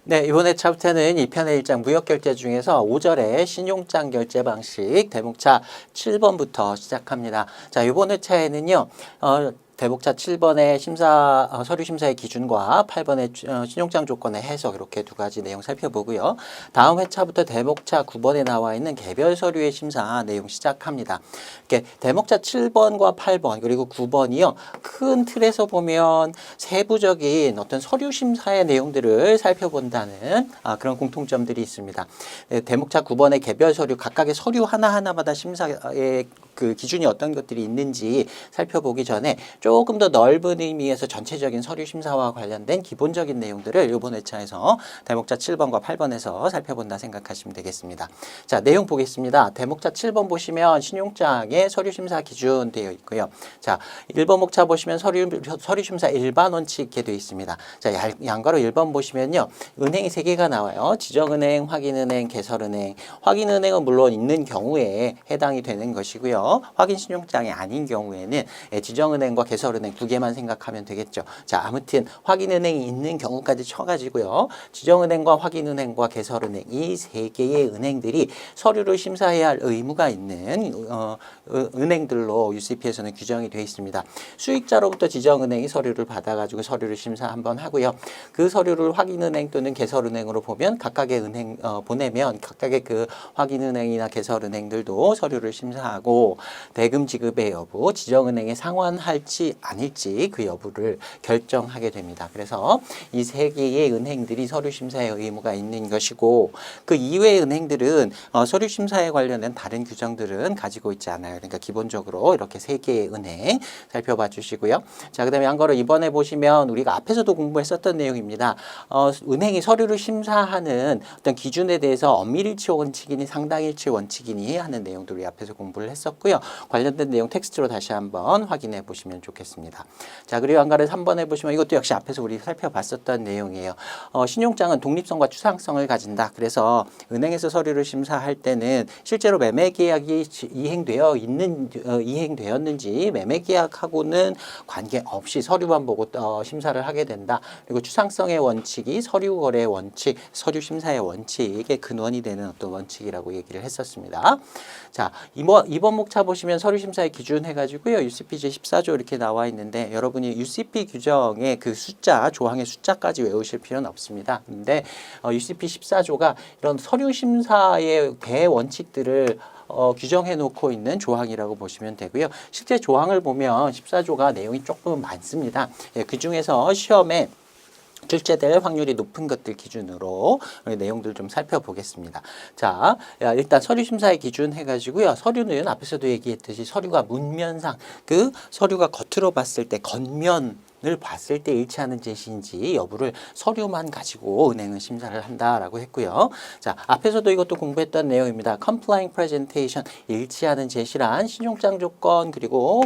네, 이번에 챕터는 2편의 1장 무역결제 중에서 5절의 신용장 결제 방식 대목차 7번부터 시작합니다. 자, 이번 회차에는요, 대목차 7번의 서류 심사의 기준과 8번의 신용장 조건의 해석 이렇게 두 가지 내용 살펴보고요. 다음 회차부터 대목차 9번에 나와 있는 개별 서류의 심사 내용 시작합니다. 이렇게 대목차 7번과 8번 그리고 9번이요. 큰 틀에서 보면 세부적인 어떤 서류 심사의 내용들을 살펴본다는 그런 공통점들이 있습니다. 대목차 9번의 개별 서류 각각의 서류 하나하나마다 심사의 그 기준이 어떤 것들이 있는지 살펴보기 전에 조금 더 넓은 의미에서 전체적인 서류 심사와 관련된 기본적인 내용들을 이번 회차에서 대목차 7번과 8번에서 살펴본다 생각하시면 되겠습니다. 자, 내용 보겠습니다. 대목차 7번 보시면 신용장의 서류 심사 기준 되어 있고요. 자, 1번 목차 보시면 서류 심사 일반 원칙 이렇게 되어 있습니다. 자, 양가로 1번 보시면요. 은행이 3개가 나와요. 지정은행, 확인은행, 개설은행. 확인은행은 물론 있는 경우에 해당이 되는 것이고요. 확인 신용장이 아닌 경우에는 지정은행과 개설은행 2개만 생각하면 되겠죠. 자, 아무튼 확인은행이 있는 경우까지 쳐가지고요. 지정은행과 확인은행과 개설은행 이 3개의 은행들이 서류를 심사해야 할 의무가 있는 은행들로 UCP에서는 규정이 되어 있습니다. 수익자로부터 지정은행이 서류를 받아가지고 서류를 심사 한번 하고요. 그 서류를 확인은행 또는 개설은행으로 보면 각각의 은행 보내면 각각의 그 확인은행이나 개설은행들도 서류를 심사하고 대금 지급의 여부, 지정은행에 상환할지 아닐지 그 여부를 결정하게 됩니다. 그래서 이 3개의 은행들이 서류 심사에 의무가 있는 것이고 그 이외의 은행들은 서류 심사에 관련된 다른 규정들은 가지고 있지 않아요. 그러니까 기본적으로 이렇게 3개의 은행 살펴봐 주시고요. 자, 그다음에 한 거를 이번에 보시면 우리가 앞에서도 공부했었던 내용입니다. 은행이 서류를 심사하는 어떤 기준에 대해서 엄밀일치 원칙이니 상당일치 원칙이니 하는 내용들 우리 앞에서 공부를 했었고요. 관련된 내용 텍스트로 다시 한번 확인해 보시면 좋겠습니다. 자, 그리고 한가를 3번에 보시면 이것도 역시 앞에서 우리 살펴봤었던 내용이에요. 신용장은 독립성과 추상성을 가진다. 그래서 은행에서 서류를 심사할 때는 실제로 매매 계약이 이행되었는지 매매 계약하고는 관계없이 서류만 보고 심사를 하게 된다. 그리고 추상성의 원칙이 서류 거래 원칙, 서류 심사의 원칙의 근원이 되는 어떤 원칙이라고 얘기를 했었습니다. 자, 이번 목차 보시면 서류 심사의 기준 해가지고요. UCP 제14조 이렇게 나와 있는데 여러분이 UCP 규정의 그 숫자, 조항의 숫자까지 외우실 필요는 없습니다. 근데 UCP 14조가 이런 서류 심사의 대원칙들을 규정해 놓고 있는 조항이라고 보시면 되고요. 실제 조항을 보면 14조가 내용이 조금 많습니다. 그 중에서 시험에 출제될 확률이 높은 것들 기준으로 내용들 좀 살펴보겠습니다. 자, 일단 서류 심사의 기준 해가지고요. 서류는 앞에서도 얘기했듯이 서류가 문면상 그 서류가 겉으로 봤을 때 겉면 을 봤을 때 일치하는 제시인지 여부를 서류만 가지고 은행은 심사를 한다라고 했고요. 자, 앞에서도 이것도 공부했던 내용입니다. Complying Presentation, 일치하는 제시란 신용장 조건 그리고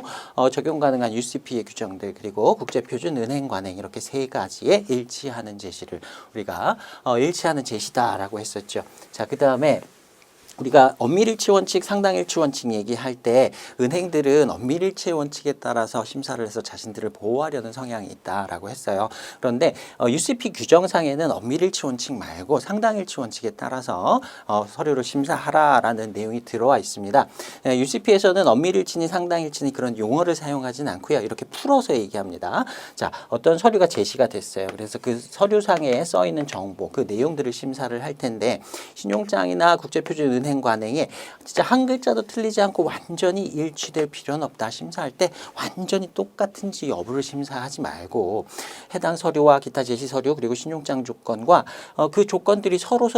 적용 가능한 UCP의 규정들 그리고 국제표준 은행 관행 이렇게 3가지의 일치하는 제시를 우리가 일치하는 제시다라고 했었죠. 자, 그 다음에 우리가 엄밀일치 원칙, 상당일치 원칙 얘기할 때 은행들은 엄밀일치 원칙에 따라서 심사를 해서 자신들을 보호하려는 성향이 있다라고 했어요. 그런데 UCP 규정상에는 엄밀일치 원칙 말고 상당일치 원칙에 따라서 서류를 심사하라라는 내용이 들어와 있습니다. UCP에서는 엄밀일치니 상당일치니 그런 용어를 사용하진 않고요. 이렇게 풀어서 얘기합니다. 자, 어떤 서류가 제시가 됐어요. 그래서 그 서류상에 써 있는 정보, 그 내용들을 심사를 할 텐데 신용장이나 국제표준 은행 관행에 진짜 한 글자도 틀리지 않고 완전히 일치될 필요는 없다. 심사할 때 완전히 똑같은지 여부를 심사하지 말고 해당 서류와 기타 제시 서류 그리고 신용장 조건과 그 조건들이 서로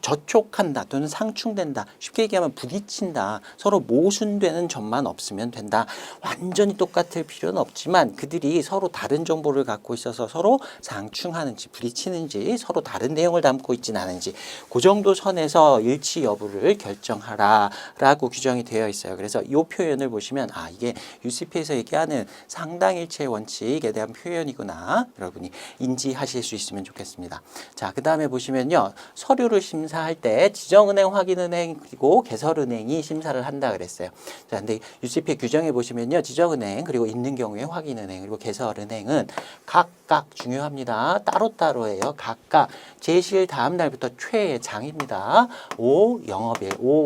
저촉한다 또는 상충된다. 쉽게 얘기하면 부딪힌다. 서로 모순되는 점만 없으면 된다. 완전히 똑같을 필요는 없지만 그들이 서로 다른 정보를 갖고 있어서 서로 상충하는지 부딪히는지 서로 다른 내용을 담고 있지는 않은지 그 정도 선에서 일치 여부를 결정하라라고 규정이 되어 있어요. 그래서 이 표현을 보시면 이게 UCP에서 얘기하는 상당일치의 원칙에 대한 표현이구나 여러분이 인지하실 수 있으면 좋겠습니다. 자, 그 다음에 보시면요. 서류를 심사할 때 지정은행, 확인은행 그리고 개설은행이 심사를 한다 그랬어요. 자, 근데 UCP 규정에 보시면요. 지정은행 그리고 있는 경우에 확인은행 그리고 개설은행은 각각 중요합니다. 따로따로예요. 각각 제시일 다음 날부터 최장입니다. 5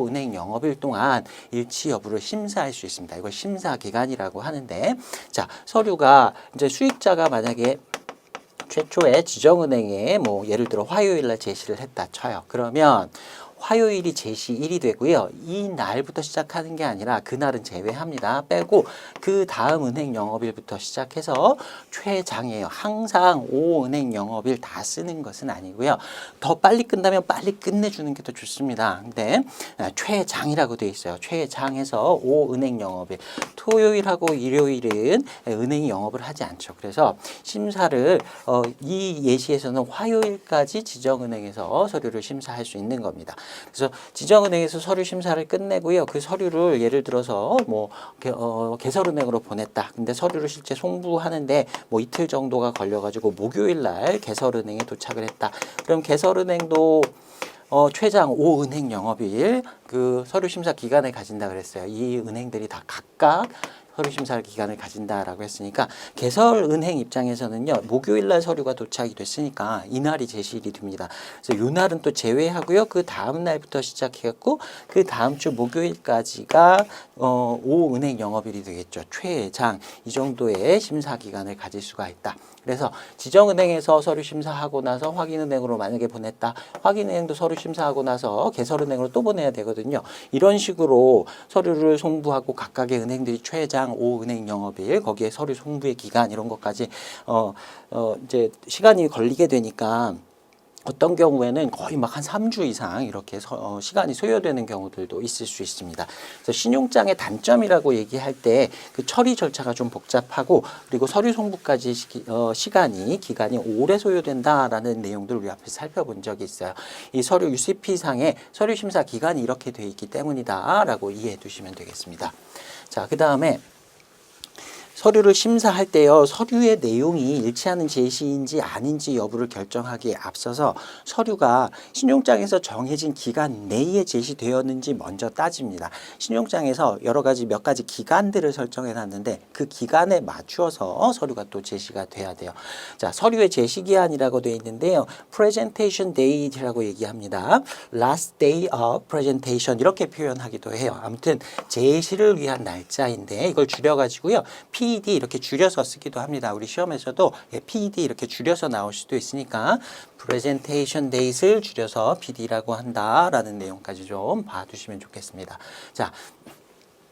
은행 영업일 동안 일치 여부를 심사할 수 있습니다. 이걸 심사 기간이라고 하는데, 자, 서류가 이제 수익자가 만약에 최초에 지정은행에 뭐 예를 들어 화요일 날 제시를 했다 쳐요. 그러면 화요일이 제시일이 되고요. 이 날부터 시작하는 게 아니라 그날은 제외합니다. 빼고 그 다음 은행 영업일부터 시작해서 최장이에요. 항상 5은행 영업일 다 쓰는 것은 아니고요. 더 빨리 끝나면 빨리 끝내주는 게 더 좋습니다. 근데 최장이라고 되어 있어요. 최장에서 5은행 영업일. 토요일하고 일요일은 은행이 영업을 하지 않죠. 그래서 심사를 이 예시에서는 화요일까지 지정은행에서 서류를 심사할 수 있는 겁니다. 그래서 지정은행에서 서류 심사를 끝내고요. 그 서류를 예를 들어서 뭐 개설은행으로 보냈다. 근데 서류를 실제 송부하는데 뭐 이틀 정도가 걸려가지고 목요일 날 개설은행에 도착을 했다. 그럼 개설은행도 최장 5은행 영업일 그 서류 심사 기간을 가진다 그랬어요. 이 은행들이 다 각각 서류 심사 기간을 가진다라고 했으니까 개설은행 입장에서는요. 목요일 날 서류가 도착이 됐으니까 이날이 제시일이 됩니다. 그래서 이 날은 또 제외하고요. 그 다음 날부터 시작해갖고 그 다음 주 목요일까지가 5은행 영업일이 되겠죠. 최장 이 정도의 심사 기간을 가질 수가 있다. 그래서 지정은행에서 서류 심사하고 나서 확인은행으로 만약에 보냈다. 확인은행도 서류 심사하고 나서 개설은행으로 또 보내야 되거든요. 이런 식으로 서류를 송부하고 각각의 은행들이 최장 5은행 영업일 거기에 서류 송부의 기간 이런 것까지 이제 시간이 걸리게 되니까 어떤 경우에는 거의 막 한 3주 이상 이렇게 시간이 소요되는 경우들도 있을 수 있습니다. 그래서 신용장의 단점이라고 얘기할 때 그 처리 절차가 좀 복잡하고 그리고 서류 송부까지 기간이 오래 소요된다라는 내용들을 우리 앞에서 살펴본 적이 있어요. 이 서류 UCP상에 서류 심사 기간이 이렇게 돼 있기 때문이다라고 이해해 두시면 되겠습니다. 자, 그 다음에 서류를 심사할 때요. 서류의 내용이 일치하는 제시인지 아닌지 여부를 결정하기에 앞서서 서류가 신용장에서 정해진 기간 내에 제시되었는지 먼저 따집니다. 신용장에서 여러 가지 몇 가지 기간들을 설정해 놨는데 그 기간에 맞추어서 서류가 또 제시가 돼야 돼요. 자, 서류의 제시 기한이라고 되어 있는데요. presentation date라고 얘기합니다. last day of presentation 이렇게 표현하기도 해요. 아무튼 제시를 위한 날짜인데 이걸 줄여가지고요. PD 이렇게 줄여서 쓰기도 합니다. 우리 시험에서도 PD 이렇게 줄여서 나올 수도 있으니까 presentation date를 줄여서 PD라고 한다라는 내용까지 좀 봐두시면 좋겠습니다. 자,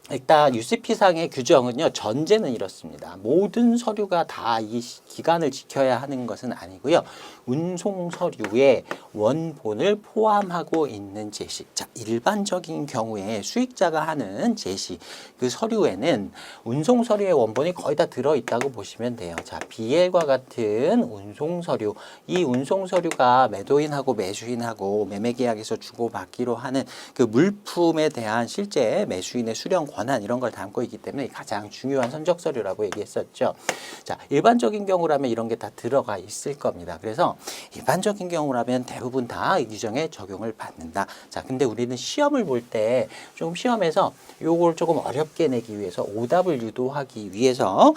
일단 UCP상의 규정은요. 전제는 이렇습니다. 모든 서류가 다 이 기간을 지켜야 하는 것은 아니고요. 운송 서류에 원본을 포함하고 있는 제시. 자, 일반적인 경우에 수익자가 하는 제시 그 서류에는 운송 서류의 원본이 거의 다 들어있다고 보시면 돼요. 자, BL과 같은 운송 서류. 이 운송 서류가 매도인하고 매수인하고 매매계약에서 주고받기로 하는 그 물품에 대한 실제 매수인의 수령 권한 이런 걸 담고 있기 때문에 가장 중요한 선적 서류라고 얘기했었죠. 자, 일반적인 경우라면 이런 게 다 들어가 있을 겁니다. 그래서 일반적인 경우라면 대부분 다 이 규정에 적용을 받는다. 자, 근데 우리는 시험을 볼 때 조금 시험에서 요걸 조금 어렵게 내기 위해서 오답을 유도하기 위해서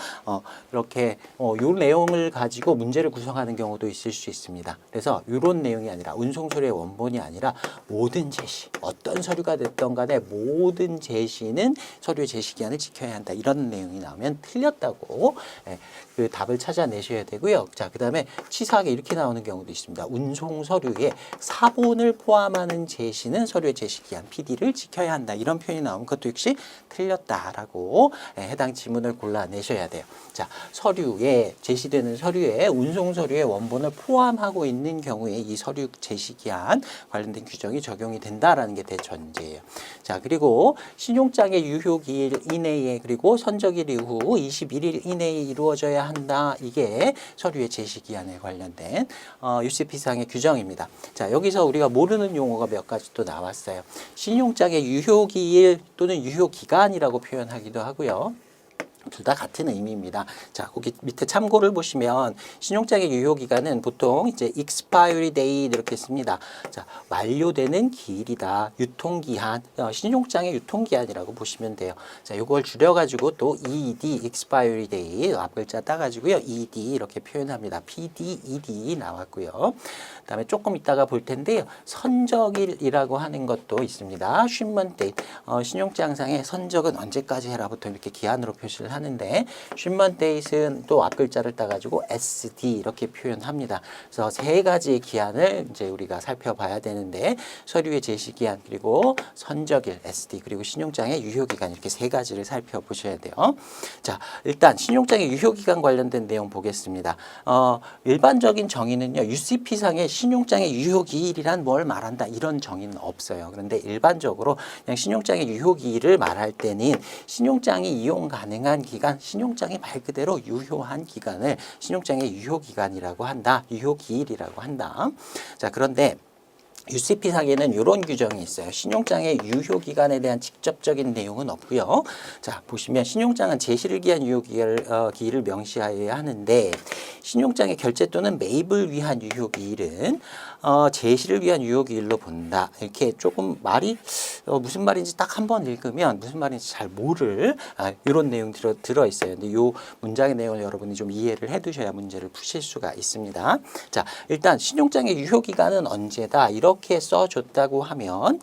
이렇게 요 내용을 가지고 문제를 구성하는 경우도 있을 수 있습니다. 그래서 이런 내용이 아니라 운송 서류의 원본이 아니라 모든 제시, 어떤 서류가 됐던 간에 모든 제시는 서류의 제시 기한을 지켜야 한다. 이런 내용이 나오면 틀렸다고 그 답을 찾아내셔야 되고요. 자, 그다음에 치사하게 이렇게 나오는 경우도 있습니다. 운송 서류에 사본을 포함하는 제시는 서류의 제시 기한 PD를 지켜야 한다. 이런 표현이 나오면 그것도 역시 틀렸다라고 해당 지문을 골라내셔야 돼요. 자, 서류에 제시되는 서류에 운송 서류의 원본을 포함하고 있는 경우에 이 서류 제시 기한 관련된 규정이 적용이 된다라는 게 대전제예요. 자, 그리고 신용장의 유효기일 이내에 그리고 선적일 이후 21일 이내에 이루어져야 한다. 이게 서류의 제시 기한에 관련된 UCP상의 규정입니다. 자, 여기서 우리가 모르는 용어가 몇 가지 또 나왔어요. 신용장의 유효기일 또는 유효기간이라고 표현하기도 하고요. 둘 다 같은 의미입니다. 자, 거기 밑에 참고를 보시면 신용장의 유효기간은 보통 이제 expiry date 이렇게 씁니다. 자, 완료되는 기일이다. 유통기한, 신용장의 유통기한이라고 보시면 돼요. 자, 요걸 줄여가지고 또 ED, expiry date 앞글자 따가지고요. ED 이렇게 표현합니다. PD, ED 나왔고요. 그다음에 조금 이따가 볼 텐데요. 선적일이라고 하는 것도 있습니다. shipment date, 신용장상의 선적은 언제까지 해라부터 이렇게 기한으로 표시를 하는데 shipment date는 또 앞글자를 따가지고 SD 이렇게 표현합니다. 그래서 세 가지의 기한을 이제 우리가 살펴봐야 되는데 서류의 제시 기한 그리고 선적일 SD 그리고 신용장의 유효기간 이렇게 세 가지를 살펴보셔야 돼요. 자, 일단 신용장의 유효기간 관련된 내용 보겠습니다. 일반적인 정의는요. UCP상의 신용장의 유효기일이란 뭘 말한다 이런 정의는 없어요. 그런데 일반적으로 그냥 신용장의 유효기일을 말할 때는 신용장이 이용 가능한 기간, 신용장이 말 그대로 유효한 기간을 신용장의 유효기간이라고 한다. 유효기일이라고 한다. 자, 그런데 UCP상에는 이런 규정이 있어요. 신용장의 유효기간에 대한 직접적인 내용은 없고요. 자, 보시면 신용장은 제시를 기한 유효기일을 명시하여야 하는데 신용장의 결제 또는 매입을 위한 유효기일은 제시를 위한 유효기일로 본다. 이렇게 조금 말이 무슨 말인지 딱 한 번 읽으면 무슨 말인지 잘 모를 이런 내용 들어 있어요. 근데 이 문장의 내용을 여러분이 좀 이해를 해두셔야 문제를 푸실 수가 있습니다. 자, 일단 신용장의 유효기간은 언제다 이렇게 써줬다고 하면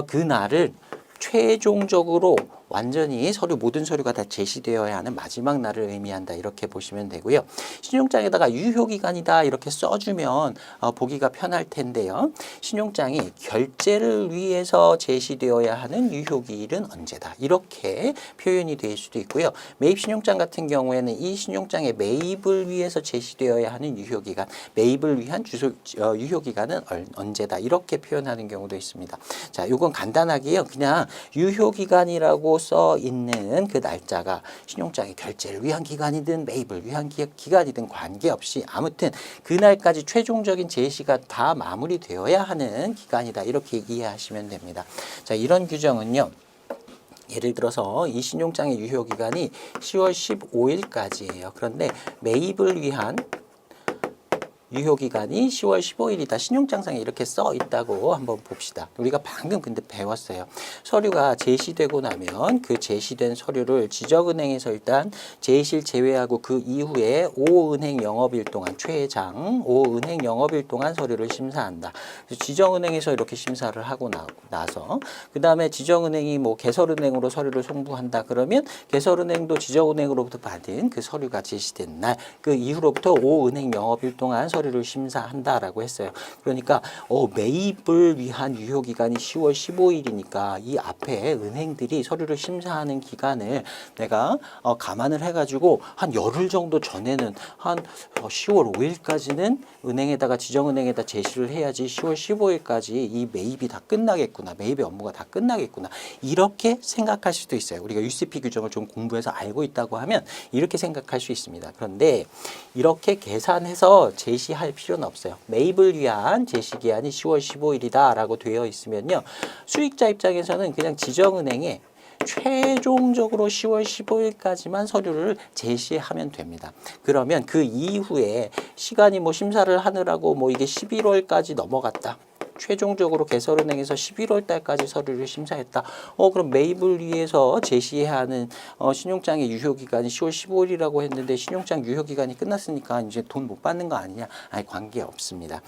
그 날을 최종적으로 완전히 모든 서류가 다 제시되어야 하는 마지막 날을 의미한다. 이렇게 보시면 되고요. 신용장에다가 유효기간이다 이렇게 써주면 보기가 편할 텐데요. 신용장이 결제를 위해서 제시되어야 하는 유효기일은 언제다. 이렇게 표현이 될 수도 있고요. 매입신용장 같은 경우에는 이 신용장의 매입을 위해서 제시되어야 하는 유효기간, 매입을 위한 유효기간은 언제다. 이렇게 표현하는 경우도 있습니다. 자, 이건 간단하게요. 그냥 유효기간이라고 써 있는 그 날짜가 신용장의 결제를 위한 기간이든 매입을 위한 기간이든 관계없이 아무튼 그날까지 최종적인 제시가 다 마무리되어야 하는 기간이다. 이렇게 이해하시면 됩니다. 자, 이런 규정은요. 예를 들어서 이 신용장의 유효기간이 10월 15일까지예요. 그런데 매입을 위한 유효기간이 10월 15일이다. 신용장상에 이렇게 써 있다고 한번 봅시다. 우리가 방금 근데 배웠어요. 서류가 제시되고 나면 그 제시된 서류를 지적은행에서 일단 제시를 제외하고 그 이후에 5은행 영업일 동안 최장 5은행 영업일 동안 서류를 심사한다. 지정은행에서 이렇게 심사를 하고 나서 그 다음에 지정은행이 뭐 개설은행으로 서류를 송부한다. 그러면 개설은행도 지정은행으로부터 받은 그 서류가 제시된 날 그 이후로부터 5은행 영업일 동안 서류를 심사한다라고 했어요. 그러니까 매입을 위한 유효기간이 10월 15일이니까 이 앞에 은행들이 서류를 심사하는 기간을 내가 감안을 해가지고 한 열흘 정도 전에는 한 10월 5일까지는 은행에다가 지정은행에다 제시를 해야지 10월 15일까지 이 매입이 다 끝나겠구나. 매입의 업무가 다 끝나겠구나. 이렇게 생각할 수도 있어요. 우리가 UCP 규정을 좀 공부해서 알고 있다고 하면 이렇게 생각할 수 있습니다. 그런데 이렇게 계산해서 제시할 필요는 없어요. 매입을 위한 제시기한이 10월 15일이다 라고 되어 있으면요. 수익자 입장에서는 그냥 지정은행에 최종적으로 10월 15일까지만 서류를 제시하면 됩니다. 그러면 그 이후에 시간이 뭐 심사를 하느라고 뭐 이게 11월까지 넘어갔다. 최종적으로 개설은행에서 11월 달까지 서류를 심사했다. 그럼 매입을 위해서 제시해야 하는 신용장의 유효기간이 10월 15일이라고 했는데 신용장 유효기간이 끝났으니까 이제 돈 못 받는 거 아니냐? 아니, 관계 없습니다.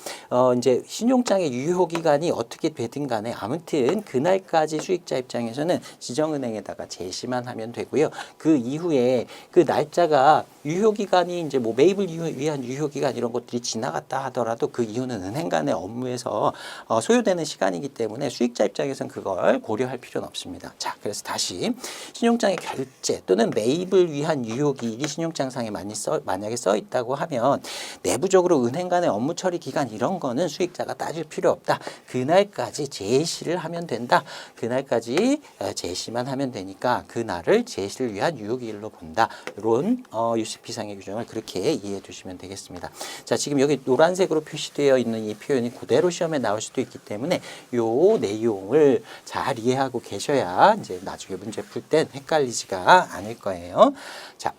이제 신용장의 유효기간이 어떻게 되든 간에 아무튼 그날까지 수익자 입장에서는 지정은행에다가 제시만 하면 되고요. 그 이후에 그 날짜가 유효기간이 이제 뭐 매입을 위한 유효기간 이런 것들이 지나갔다 하더라도 그 이유는 은행 간의 업무에서 소요되는 시간이기 때문에 수익자 입장에서는 그걸 고려할 필요는 없습니다. 자, 그래서 다시 신용장의 결제 또는 매입을 위한 유효기일이 신용장상에 만약에 써 있다고 하면 내부적으로 은행 간의 업무 처리 기간 이런 거는 수익자가 따질 필요 없다. 그날까지 제시를 하면 된다. 그날까지 제시만 하면 되니까 그날을 제시를 위한 유효기일로 본다. 이런 UCP상의 규정을 그렇게 이해해 두시면 되겠습니다. 자, 지금 여기 노란색으로 표시되어 있는 이 표현이 그대로 시험에 나올 수 수도 있기 때문에 요 내용을 잘 이해하고 계셔야 이제 나중에 문제 풀 땐 헷갈리지가 않을 거예요. 자.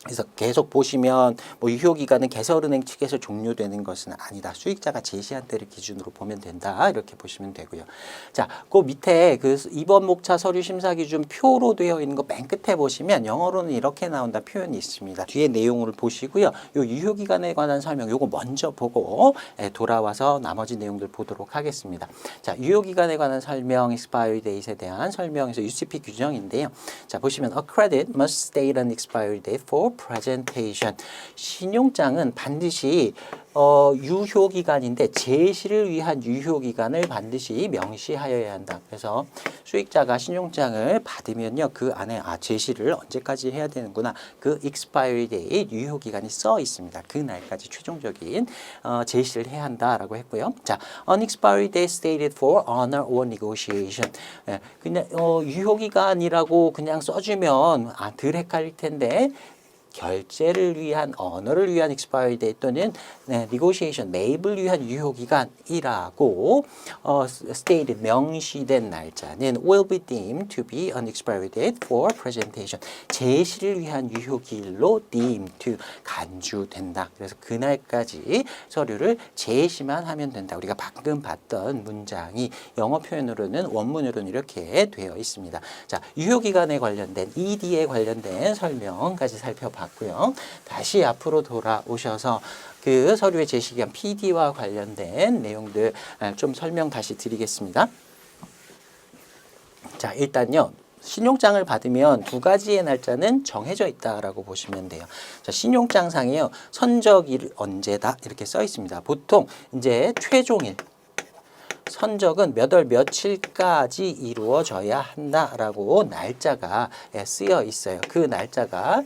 그래서 계속 보시면 뭐 유효기간은 개설은행 측에서 종료되는 것은 아니다. 수익자가 제시한 때를 기준으로 보면 된다. 이렇게 보시면 되고요. 자, 그 밑에 그 2번 목차 서류 심사 기준 표로 되어 있는 거 맨 끝에 보시면 영어로는 이렇게 나온다 표현이 있습니다. 뒤에 내용을 보시고요. 요 유효기간에 관한 설명 요거 먼저 보고 돌아와서 나머지 내용들 보도록 하겠습니다. 자, 유효기간에 관한 설명, expiry date에 대한 설명에서 UCP 규정인데요. 자, 보시면 a credit must state an expiry date for presentation. 신용장은 반드시 유효기간인데 제시를 위한 유효기간을 반드시 명시하여야 한다. 그래서 수익자가 신용장을 받으면요. 그 안에 제시를 언제까지 해야 되는구나. 그 expiry date 유효기간이 써 있습니다. 그 날까지 최종적인 제시를 해야 한다라고 했고요. 자, unexpiry date stated for honor or negotiation. 예, 그냥 유효기간이라고 그냥 써주면 덜 헷갈릴 텐데 결제를 위한 언어를 위한 expiry date 또는 negotiation 매입을 위한 유효기간이라고 stated 명시된 날짜는 will be deemed to be an expiry date for presentation 제시를 위한 유효기일로 deemed to 간주된다. 그래서 그날까지 서류를 제시만 하면 된다. 우리가 방금 봤던 문장이 영어 표현으로는 원문으로는 이렇게 되어 있습니다. 자, 유효기간에 관련된 ED에 관련된 설명까지 살펴봤습니다. 봤고요. 다시 앞으로 돌아오셔서 그 서류의 제시기간 PD와 관련된 내용들 좀 설명 다시 드리겠습니다. 자, 일단요. 신용장을 받으면 두 가지의 날짜는 정해져 있다라고 보시면 돼요. 자, 신용장상에요. 선적일 언제다 이렇게 써 있습니다. 보통 이제 최종일 선적은 몇 월 며칠까지 이루어져야 한다라고 날짜가 쓰여 있어요. 그 날짜가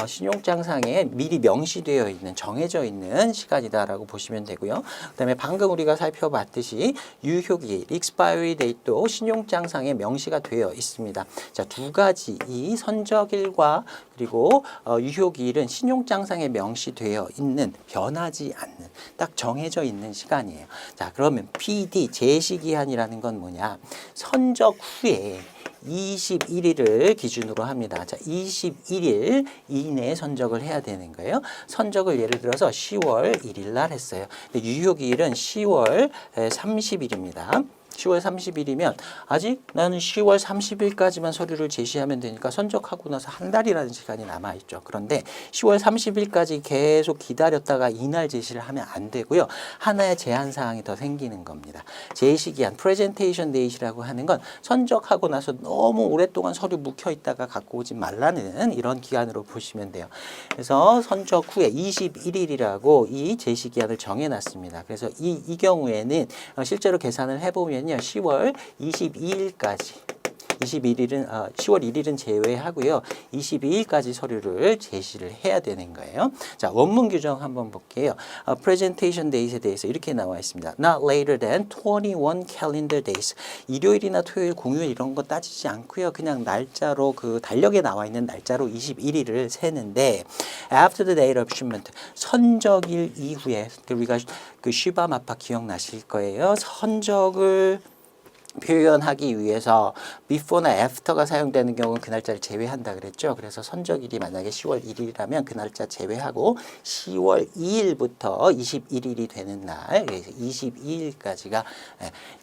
신용장상에 미리 명시되어 있는 정해져 있는 시간이다라고 보시면 되고요. 그다음에 방금 우리가 살펴봤듯이 유효기일 expiry date도 신용장상에 명시가 되어 있습니다. 자, 두 가지 이 선적일과 그리고 유효기일은 신용장상에 명시되어 있는 변하지 않는 딱 정해져 있는 시간이에요. 자, 그러면 PD 제시기한이라는 건 뭐냐? 선적 후에 21일을 기준으로 합니다. 자, 21일 이내에 선적을 해야 되는 거예요. 선적을 예를 들어서 10월 1일 날 했어요. 근데 유효기일은 10월 30일입니다. 10월 30일이면 아직 나는 10월 30일까지만 서류를 제시하면 되니까 선적하고 나서 한 달이라는 시간이 남아있죠. 그런데 10월 30일까지 계속 기다렸다가 이날 제시를 하면 안 되고요. 하나의 제한사항이 더 생기는 겁니다. 제시기한, 프레젠테이션 데이시라고 하는 건 선적하고 나서 너무 오랫동안 서류 묵혀있다가 갖고 오지 말라는 이런 기간으로 보시면 돼요. 그래서 선적 후에 21일이라고 이 제시기한을 정해놨습니다. 그래서 이 경우에는 실제로 계산을 해보면 10월 22일까지 10월 1일은 제외하고요. 22일까지 서류를 제시를 해야 되는 거예요. 자, 원문 규정 한번 볼게요. presentation days에 대해서 이렇게 나와 있습니다. Not later than 21 calendar days. 일요일이나 토요일, 공휴일 이런 거 따지지 않고요. 그냥 날짜로 그 달력에 나와 있는 날짜로 21일을 세는데 after the date of shipment. 선적일 이후에 우리가 그 쉬바 마파 기억나실 거예요. 선적을 표현하기 위해서 before나 after가 사용되는 경우는 그 날짜를 제외한다 그랬죠. 그래서 선적일이 만약에 10월 1일이라면 그 날짜 제외하고 10월 2일부터 21일이 되는 날, 그래서 22일까지가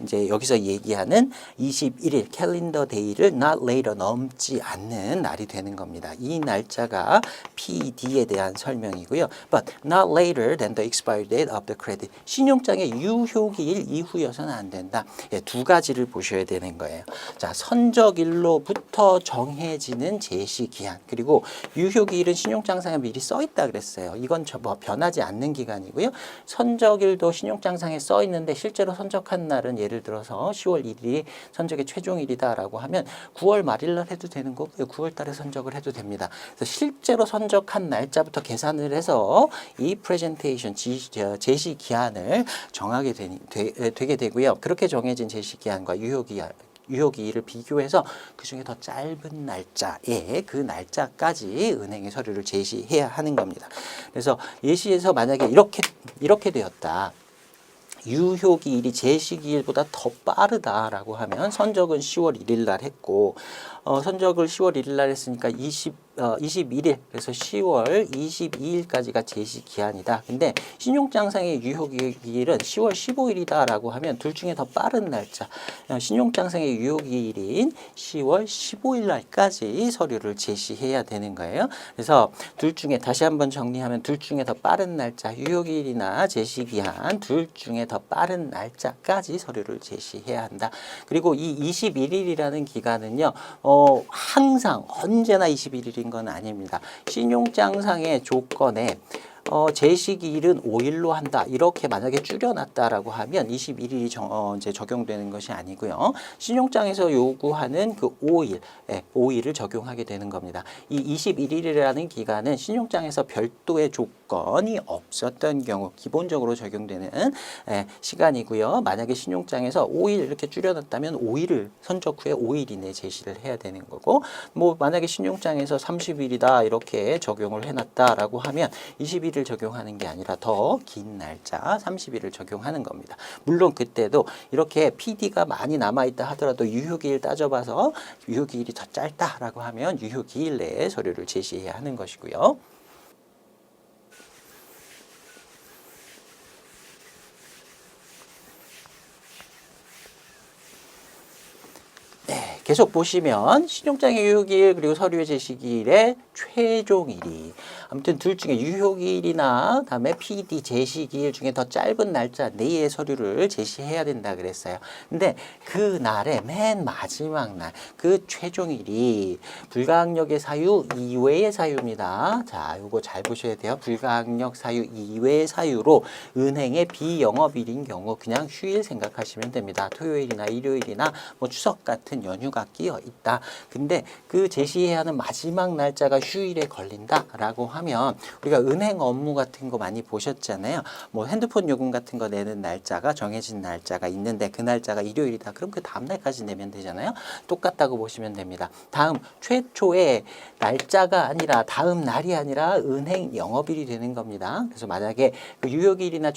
이제 여기서 얘기하는 21일 캘린더 데이를 not later 넘지 않는 날이 되는 겁니다. 이 날짜가 PD에 대한 설명이고요. But not later than the expiry date of the credit. 신용장의 유효기일 이후여서는 안 된다. 두 가지를 보셔야 되는 거예요. 자, 선적일로부터 정해지는 제시기한 그리고 유효기일은 신용장상에 미리 써 있다 그랬어요. 이건 뭐 변하지 않는 기간이고요. 선적일도 신용장상에 써 있는데 실제로 선적한 날은 예를 들어서 10월 1일이 선적의 최종일이다라고 하면 9월 말일 날 해도 되는 거고요. 9월 달에 선적을 해도 됩니다. 그래서 실제로 선적한 날짜부터 계산을 해서 이 프레젠테이션 제시기한을 정하게 되게 되고요. 그렇게 정해진 제시기한과 유효기일을 비교해서 그중에 더 짧은 날짜에 그 날짜까지 은행에 서류를 제시해야 하는 겁니다. 그래서 예시에서 만약에 이렇게 되었다. 유효기일이 제시기일보다 더 빠르다라고 하면 선적은 10월 1일 날 했고 선적을 10월 1일 날 했으니까 21일 그래서 10월 22일까지가 제시 기한이다. 근데 신용장상의 유효기일은 10월 15일이다라고 하면 둘 중에 더 빠른 날짜 신용장상의 유효기일인 10월 15일 날까지 서류를 제시해야 되는 거예요. 그래서 둘 중에 다시 한번 정리하면 둘 중에 더 빠른 날짜 유효기일이나 제시기한 둘 중에 더 빠른 날짜까지 서류를 제시해야 한다. 그리고 이 21일이라는 기간은요. 항상 언제나 21일인 건 아닙니다. 신용장상의 조건에 제시기일은 5일로 한다. 이렇게 만약에 줄여놨다라고 하면 21일이 이제 적용되는 것이 아니고요. 신용장에서 요구하는 그 5일, 5일을 적용하게 되는 겁니다. 이 21일이라는 기간은 신용장에서 별도의 조건이 없었던 경우 기본적으로 적용되는 시간이고요. 만약에 신용장에서 5일 이렇게 줄여놨다면 5일을 선적 후에 5일 이내 제시를 해야 되는 거고 뭐 만약에 신용장에서 30일이다 이렇게 적용을 해놨다라고 하면 21일 적용하는 게 아니라 더 긴 날짜 30일을 적용하는 겁니다. 물론 그때도 이렇게 PD가 많이 남아있다 하더라도 유효기일 따져봐서 유효기일이 더 짧다라고 하면 유효기일 내에 서류를 제시해야 하는 것이고요. 계속 보시면 신용장의 유효기일 그리고 서류의 제시기일의 최종일이 아무튼 둘 중에 유효기일이나 다음에 PD 제시기일 중에 더 짧은 날짜 내에 서류를 제시해야 된다 그랬어요. 근데 그 날의 맨 마지막 날 그 최종일이 불가항력의 사유 이외의 사유입니다. 자, 요거 잘 보셔야 돼요. 불가항력 사유 이외의 사유로 은행의 비영업일인 경우 그냥 휴일 생각하시면 됩니다. 토요일이나 일요일이나 뭐 추석 같은 연휴가 끼어 있다. 근데 그 제시해야 하는 마지막 날짜가 휴일에 걸린다라고 하면 우리가 은행 업무 같은 거 많이 보셨잖아요. 뭐 핸드폰 요금 같은 거 내는 날짜가 정해진 날짜가 있는데 그 날짜가 일요일이다. 그럼 그 다음 날까지 내면 되잖아요. 똑같다고 보시면 됩니다. 다음 최초의 날짜가 아니라 다음 날이 아니라 은행 영업일이 되는 겁니다. 그래서 만약에 그 유효기일이나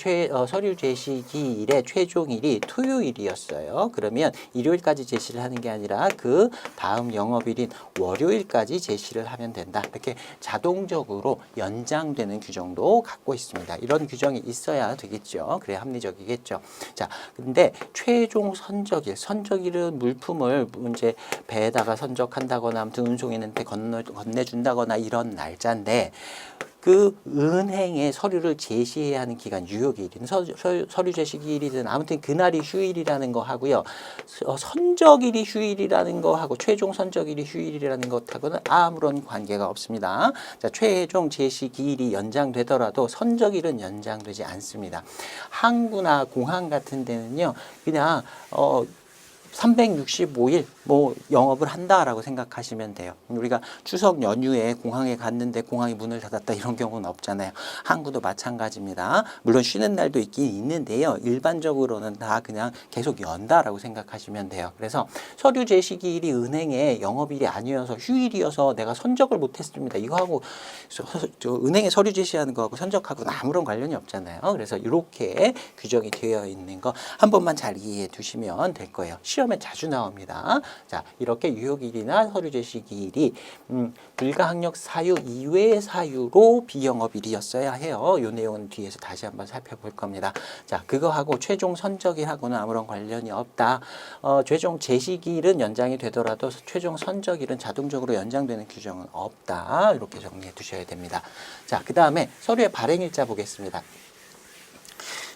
서류 제시기일의 최종일이 토요일이었어요. 그러면 일요일까지 제시를 하는 게 아니라 그 다음 영업일인 월요일까지 제시를 하면 된다. 이렇게 자동적으로 연장되는 규정도 갖고 있습니다. 이런 규정이 있어야 되겠죠. 그래야 합리적이겠죠. 자, 근데 최종 선적일은 물품을 이제 배에다가 선적한다거나 아무튼 운송인한테 건네준다거나 이런 날짜인데 그 은행에 서류를 제시해야 하는 기간 유효기일이든 서류 제시기일이든 아무튼 그날이 휴일이라는 거 하고요. 선적일이 휴일이라는 거 하고 최종 선적일이 휴일이라는 것하고는 아무런 관계가 없습니다. 자, 최종 제시기일이 연장되더라도 선적일은 연장되지 않습니다. 항구나 공항 같은 데는요. 그냥 365일 뭐 영업을 한다라고 생각하시면 돼요. 우리가 추석 연휴에 공항에 갔는데 공항이 문을 닫았다 이런 경우는 없잖아요. 항구도 마찬가지입니다. 물론 쉬는 날도 있긴 있는데요. 일반적으로는 다 그냥 계속 연다라고 생각하시면 돼요. 그래서 서류 제시기일이 은행의 영업일이 아니어서 휴일이어서 내가 선적을 못했습니다. 이거하고 은행에 서류 제시하는 거하고 선적하고는 아무런 관련이 없잖아요. 그래서 이렇게 규정이 되어 있는 거 한 번만 잘 이해해 두시면 될 거예요. 시험에 자주 나옵니다. 자, 이렇게 유효기일이나 서류 제시기일이 불가항력 사유 이외의 사유로 비영업일이었어야 해요. 이 내용은 뒤에서 다시 한번 살펴볼 겁니다. 자, 그거하고 최종 선적일하고는 아무런 관련이 없다. 최종 제시기일은 연장이 되더라도 최종 선적일은 자동적으로 연장되는 규정은 없다. 이렇게 정리해 두셔야 됩니다. 자, 그 다음에 서류의 발행일자 보겠습니다.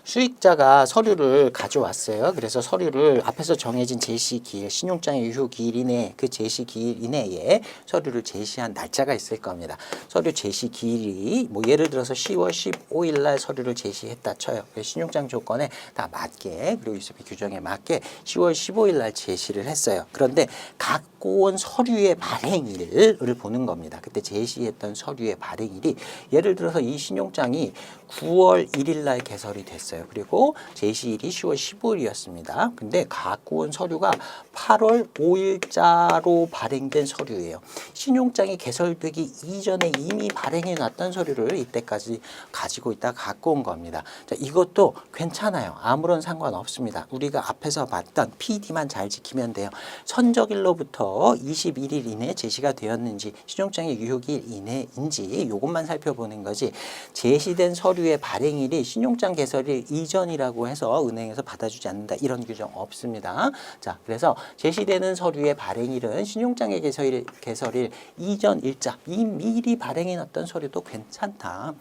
수익자가 서류를 가져왔어요. 그래서 서류를 앞에서 정해진 제시기일, 신용장의 유효기일 이내 그 제시기일 이내에 서류를 제시한 날짜가 있을 겁니다. 서류 제시기일이 뭐 예를 들어서 10월 15일 날 서류를 제시했다 쳐요. 신용장 조건에 다 맞게 그리고 유세비 규정에 맞게 10월 15일 날 제시를 했어요. 그런데 갖고 온 서류의 발행일을 보는 겁니다. 그때 제시했던 서류의 발행일이 예를 들어서 이 신용장이 9월 1일 날 개설이 됐어요. 있어요. 그리고 제시일이 10월 15일이었습니다. 근데 갖고 온 서류가 8월 5일자로 발행된 서류예요. 신용장이 개설되기 이전에 이미 발행해 놨던 서류를 이때까지 가지고 있다 갖고 온 겁니다. 자, 이것도 괜찮아요. 아무런 상관없습니다. 우리가 앞에서 봤던 PD만 잘 지키면 돼요. 선적일로부터 21일 이내 제시가 되었는지 신용장의 유효기일 이내인지 이것만 살펴보는 거지, 제시된 서류의 발행일이 신용장 개설일 이전이라고 해서 은행에서 받아주지 않는다 이런 규정 없습니다. 자, 그래서 제시되는 서류의 발행일은 신용장의 개설일 이전 일자, 이 미리 발행해 놨던 서류도 괜찮다.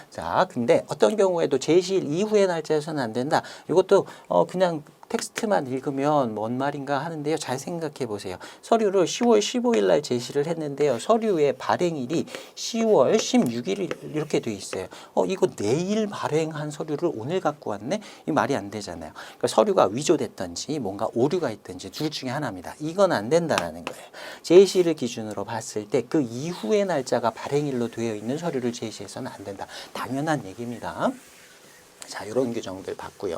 자, 근데 어떤 경우에도 제시일 이후의 날짜에서는 안 된다. 이것도 그냥 텍스트만 읽으면 뭔 말인가 하는데요. 잘 생각해 보세요. 서류를 10월 15일 날 제시를 했는데요. 서류의 발행일이 10월 16일 이렇게 돼 있어요. 이거 내일 발행한 서류를 오늘 갖고 왔네? 이 말이 안 되잖아요. 그러니까 서류가 위조됐든지 뭔가 오류가 있든지 둘 중에 하나입니다. 이건 안 된다라는 거예요. 제시를 기준으로 봤을 때 그 이후의 날짜가 발행일로 되어 있는 서류를 제시해서는 안 된다. 당연한 얘기입니다. 자, 이런 규정들 봤고요.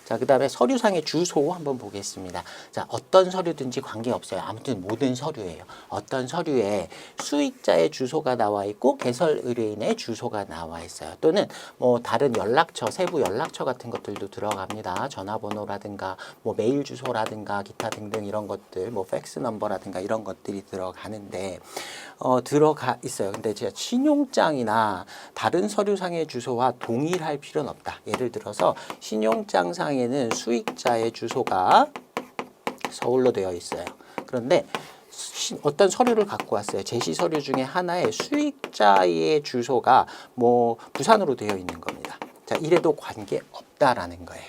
자, 그 다음에 서류상의 주소 한번 보겠습니다. 자, 어떤 서류든지 관계없어요. 아무튼 모든 서류예요. 어떤 서류에 수익자의 주소가 나와 있고 개설 의뢰인의 주소가 나와 있어요. 또는 뭐 다른 연락처, 세부 연락처 같은 것들도 들어갑니다. 전화번호라든가 뭐 메일 주소라든가 기타 등등 이런 것들, 뭐 팩스 넘버라든가 이런 것들이 들어가는데 들어가 있어요. 근데 제가 신용장이나 다른 서류상의 주소와 동일할 필요는 없다. 예를 들어서 신용장상에는 수익자의 주소가 서울로 되어 있어요. 그런데 어떤 서류를 갖고 왔어요. 제시 서류 중에 하나에 수익자의 주소가 뭐 부산으로 되어 있는 겁니다. 자, 이래도 관계 없다라는 거예요.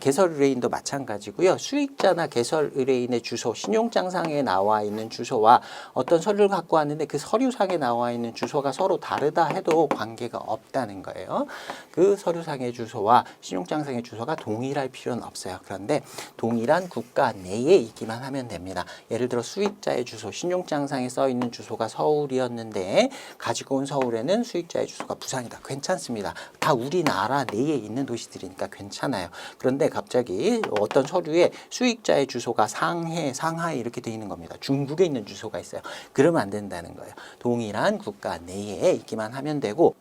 개설 의뢰인도 마찬가지고요. 수익자나 개설 의뢰인의 주소, 신용장상에 나와 있는 주소와 어떤 서류를 갖고 왔는데 그 서류상에 나와 있는 주소가 서로 다르다 해도 관계가 없다는 거예요. 그 서류상의 주소와 신용장상의 주소가 동일할 필요는 없어요. 그런데 동일한 국가 내에 있기만 하면 됩니다. 예를 들어 수익자의 주소, 신용장상에 써 있는 주소가 서울이었는데 가지고 온 서울에는 수익자의 주소가 부산이다. 괜찮습니다. 다 우리나라 내에 있는 도시들이니까 괜찮아요. 그런데 갑자기 어떤 서류에 수익자의 주소가 상하이 이렇게 돼 있는 겁니다. 중국에 있는 주소가 있어요. 그러면 안 된다는 거예요. 동일한 국가 내에 있기만 하면 되고,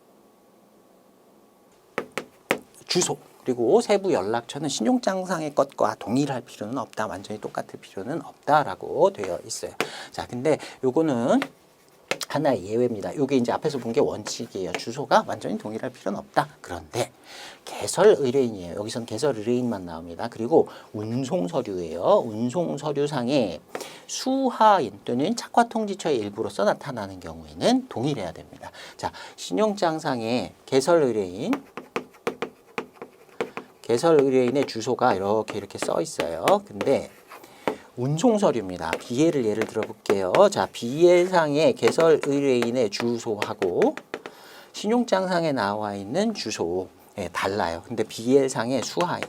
주소 그리고 세부 연락처는 신용장상의 것과 동일할 필요는 없다. 완전히 똑같을 필요는 없다라고 되어 있어요. 자, 근데 요거는 하나의 예외입니다. 이게 이제 앞에서 본 게 원칙이에요. 주소가 완전히 동일할 필요는 없다. 그런데 개설 의뢰인이에요. 여기선 개설 의뢰인만 나옵니다. 그리고 운송 서류예요. 운송 서류상에 수하인 또는 착화 통지처의 일부로서 나타나는 경우에는 동일해야 됩니다. 자, 신용장상에 개설 의뢰인의 주소가 이렇게 써 있어요. 근데 운송 서류입니다. BL을 예를 들어 볼게요. 자, BL상의 개설 의뢰인의 주소하고 신용장상에 나와 있는 주소 달라요. 근데 BL상의 수하인,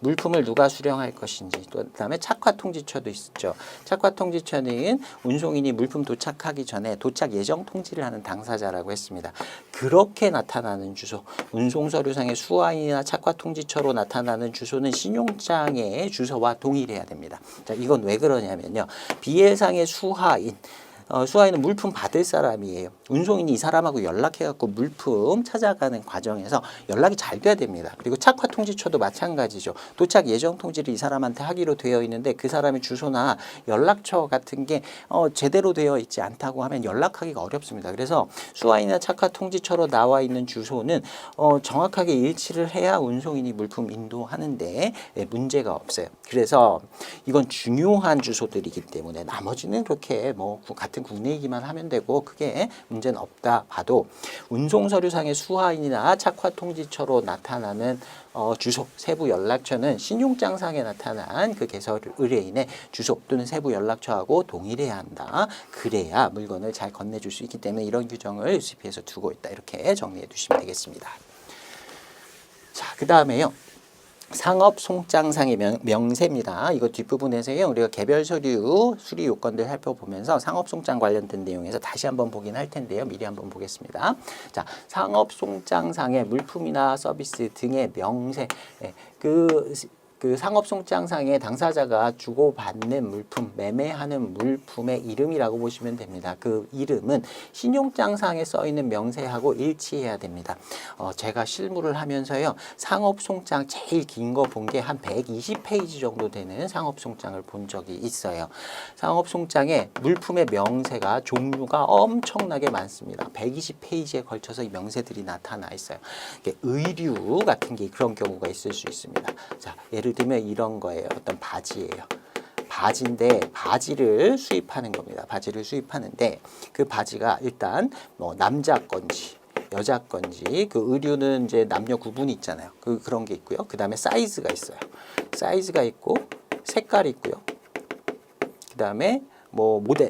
물품을 누가 수령할 것인지, 또 그다음에 착화 통지처도 있죠. 착화 통지처는 운송인이 물품 도착하기 전에 도착 예정 통지를 하는 당사자라고 했습니다. 그렇게 나타나는 주소, 운송 서류상의 수하인이나 착화 통지처로 나타나는 주소는 신용장의 주소와 동일해야 됩니다. 자, 이건 왜 그러냐면요. BL상의 수하인은 물품 받을 사람이에요. 운송인이 이 사람하고 연락해갖고 물품 찾아가는 과정에서 연락이 잘 돼야 됩니다. 그리고 착화 통지처도 마찬가지죠. 도착 예정 통지를 이 사람한테 하기로 되어 있는데 그 사람의 주소나 연락처 같은 게 제대로 되어 있지 않다고 하면 연락하기가 어렵습니다. 그래서 수하인이나 착화 통지처로 나와 있는 주소는 정확하게 일치를 해야 운송인이 물품 인도하는데 문제가 없어요. 그래서 이건 중요한 주소들이기 때문에 나머지는 그렇게 뭐 같은 국내이기만 하면 되고 크게 문제는 없다 봐도, 운송 서류상의 수하인이나 착화 통지처로 나타나는 주소, 세부 연락처는 신용장상에 나타난 그 개설 의뢰인의 주소 또는 세부 연락처하고 동일해야 한다. 그래야 물건을 잘 건네줄 수 있기 때문에 이런 규정을 UCP에서 두고 있다. 이렇게 정리해 두시면 되겠습니다. 자, 그 다음에요. 상업 송장상의 명세입니다. 이거 뒷부분에서요. 우리가 개별 서류 수리 요건들 살펴보면서 상업 송장 관련된 내용에서 다시 한번 보긴 할 텐데요. 미리 한번 보겠습니다. 자, 상업 송장상의 물품이나 서비스 등의 명세. 예, 그 상업송장상에 당사자가 주고받는 물품, 매매하는 물품의 이름이라고 보시면 됩니다. 그 이름은 신용장상에 써 있는 명세하고 일치해야 됩니다. 제가 실무를 하면서요. 상업송장 제일 긴 거 본 게 한 120페이지 정도 되는 상업송장을 본 적이 있어요. 상업송장에 물품의 명세가 종류가 엄청나게 많습니다. 120페이지에 걸쳐서 이 명세들이 나타나 있어요. 의류 같은 게 그런 경우가 있을 수 있습니다. 자, 예를 들면 이런 거예요. 어떤 바지예요. 바지인데 바지를 수입하는 겁니다. 바지를 수입하는데 그 바지가 일단 뭐 남자 건지 여자 건지 그 의류는 이제 남녀 구분이 있잖아요. 그런 게 있고요. 그 다음에 사이즈가 있어요. 사이즈가 있고 색깔이 있고요. 그 다음에 뭐 모델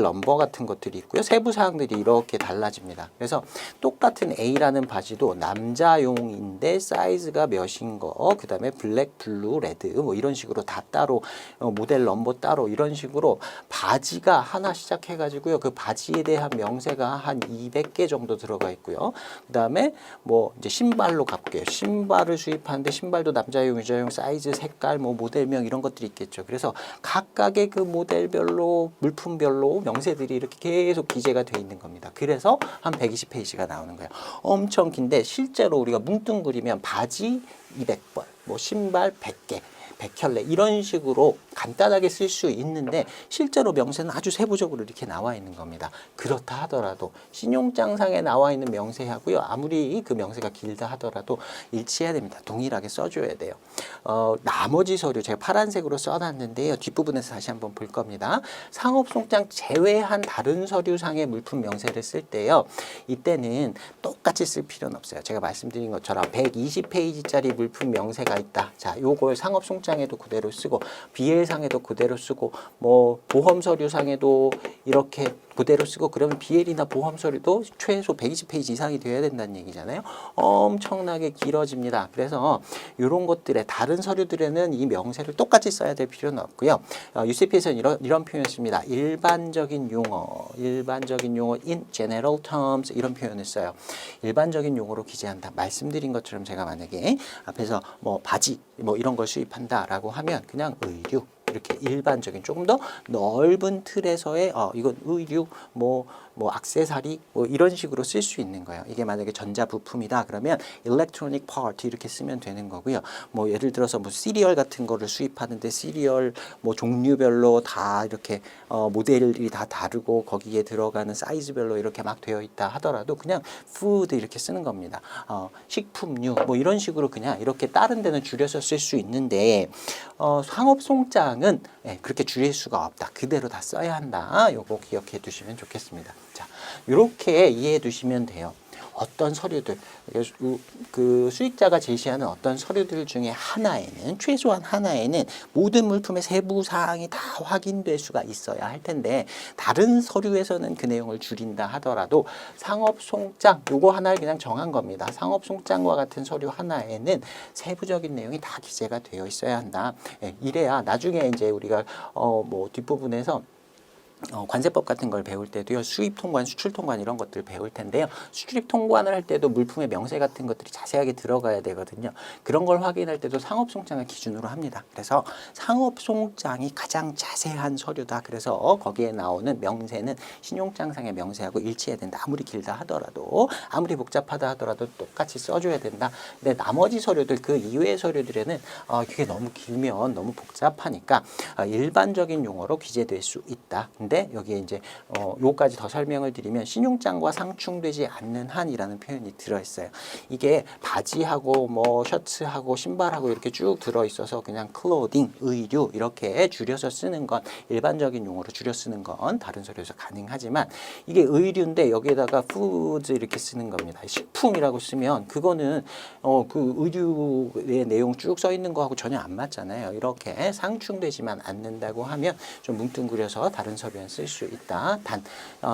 넘버 같은 것들이 있고요. 세부 사항들이 이렇게 달라집니다. 그래서 똑같은 A라는 바지도 남자용인데 사이즈가 몇인 거, 그 다음에 블랙, 블루, 레드 뭐 이런 식으로 다 따로 모델 넘버 따로 이런 식으로 바지가 하나 시작해가지고요. 그 바지에 대한 명세가 한 200개 정도 들어가 있고요. 그 다음에 뭐 이제 신발로 가볼게요. 신발을 수입하는데 신발도 남자용, 여자용, 사이즈, 색깔, 뭐 모델명 이런 것들이 있겠죠. 그래서 각각의 그 모델별로 물품별로 명세들이 이렇게 계속 기재가 돼 있는 겁니다. 그래서 한 120페이지가 나오는 거예요. 엄청 긴데 실제로 우리가 뭉뚱그리면 바지 200벌, 뭐 신발 100개, 100켤레 이런 식으로 간단하게 쓸 수 있는데 실제로 명세는 아주 세부적으로 이렇게 나와 있는 겁니다. 그렇다 하더라도 신용장상에 나와 있는 명세하고요. 아무리 그 명세가 길다 하더라도 일치해야 됩니다. 동일하게 써줘야 돼요. 나머지 서류 제가 파란색으로 써놨는데요. 뒷부분에서 다시 한번 볼 겁니다. 상업송장 제외한 다른 서류상의 물품 명세를 쓸 때요. 이때는 똑같이 쓸 필요는 없어요. 제가 말씀드린 것처럼 120페이지짜리 물품 명세가 있다. 자, 요걸 상업송장에도 그대로 쓰고 BL상에도 그대로 쓰고 뭐 보험서류상에도 이렇게 그대로 쓰고 그러면 BL이나 보험서류도 최소 120페이지 이상이 되어야 된다는 얘기잖아요. 엄청나게 길어집니다. 그래서 이런 것들에 다른 서류들에는 이 명세를 똑같이 써야 될 필요는 없고요. UCP에서는 이런 표현을 씁니다. 일반적인 용어 in general terms 이런 표현을 써요. 일반적인 용어로 기재한다. 말씀드린 것처럼 제가 만약에 앞에서 뭐 바지 뭐 이런 걸 수입한다라고 하면 그냥 의류 이렇게 일반적인 조금 더 넓은 틀에서의 이건 의류 뭐 액세서리 뭐 이런 식으로 쓸 수 있는 거예요. 이게 만약에 전자 부품이다 그러면 electronic part 이렇게 쓰면 되는 거고요. 뭐 예를 들어서 뭐 시리얼 같은 거를 수입하는데 시리얼 뭐 종류별로 다 이렇게 모델이 다 다르고 거기에 들어가는 사이즈별로 이렇게 막 되어 있다 하더라도 그냥 food 이렇게 쓰는 겁니다. 식품류 뭐 이런 식으로 그냥 이렇게 다른 데는 줄여서 쓸 수 있는데 상업송장은 그렇게 줄일 수가 없다. 그대로 다 써야 한다. 요거 기억해 두시면 좋겠습니다. 자, 이렇게 이해해 두시면 돼요. 어떤 서류들, 그 수익자가 제시하는 어떤 서류들 중에 하나에는, 최소한 하나에는 모든 물품의 세부 사항이 다 확인될 수가 있어야 할 텐데, 다른 서류에서는 그 내용을 줄인다 하더라도 상업송장, 요거 하나를 그냥 정한 겁니다. 상업송장과 같은 서류 하나에는 세부적인 내용이 다 기재가 되어 있어야 한다. 이래야 나중에 이제 우리가 뭐 뒷부분에서 관세법 같은 걸 배울 때도요. 수입 통관, 수출 통관 이런 것들 배울 텐데요. 수출입 통관을 할 때도 물품의 명세 같은 것들이 자세하게 들어가야 되거든요. 그런 걸 확인할 때도 상업송장을 기준으로 합니다. 그래서 상업송장이 가장 자세한 서류다. 그래서 거기에 나오는 명세는 신용장상의 명세하고 일치해야 된다. 아무리 길다 하더라도, 아무리 복잡하다 하더라도 똑같이 써줘야 된다. 근데 나머지 서류들, 그 이외의 서류들에는 그게 너무 길면 너무 복잡하니까 일반적인 용어로 기재될 수 있다. 근데 여기에 이제 요까지 더 설명을 드리면 신용장과 상충되지 않는 한이라는 표현이 들어있어요. 이게 바지하고 뭐 셔츠하고 신발하고 이렇게 쭉 들어있어서 그냥 클로딩, 의류 이렇게 줄여서 쓰는 건 일반적인 용어로 줄여 쓰는 건 다른 서류에서 가능하지만 이게 의류인데 여기에다가 푸드 이렇게 쓰는 겁니다. 식품이라고 쓰면 그거는 그 의류의 내용 쭉 써 있는 거하고 전혀 안 맞잖아요. 이렇게 상충되지만 않는다고 하면 좀 뭉뚱그려서 다른 서류 표현 쓸 수 있다. 단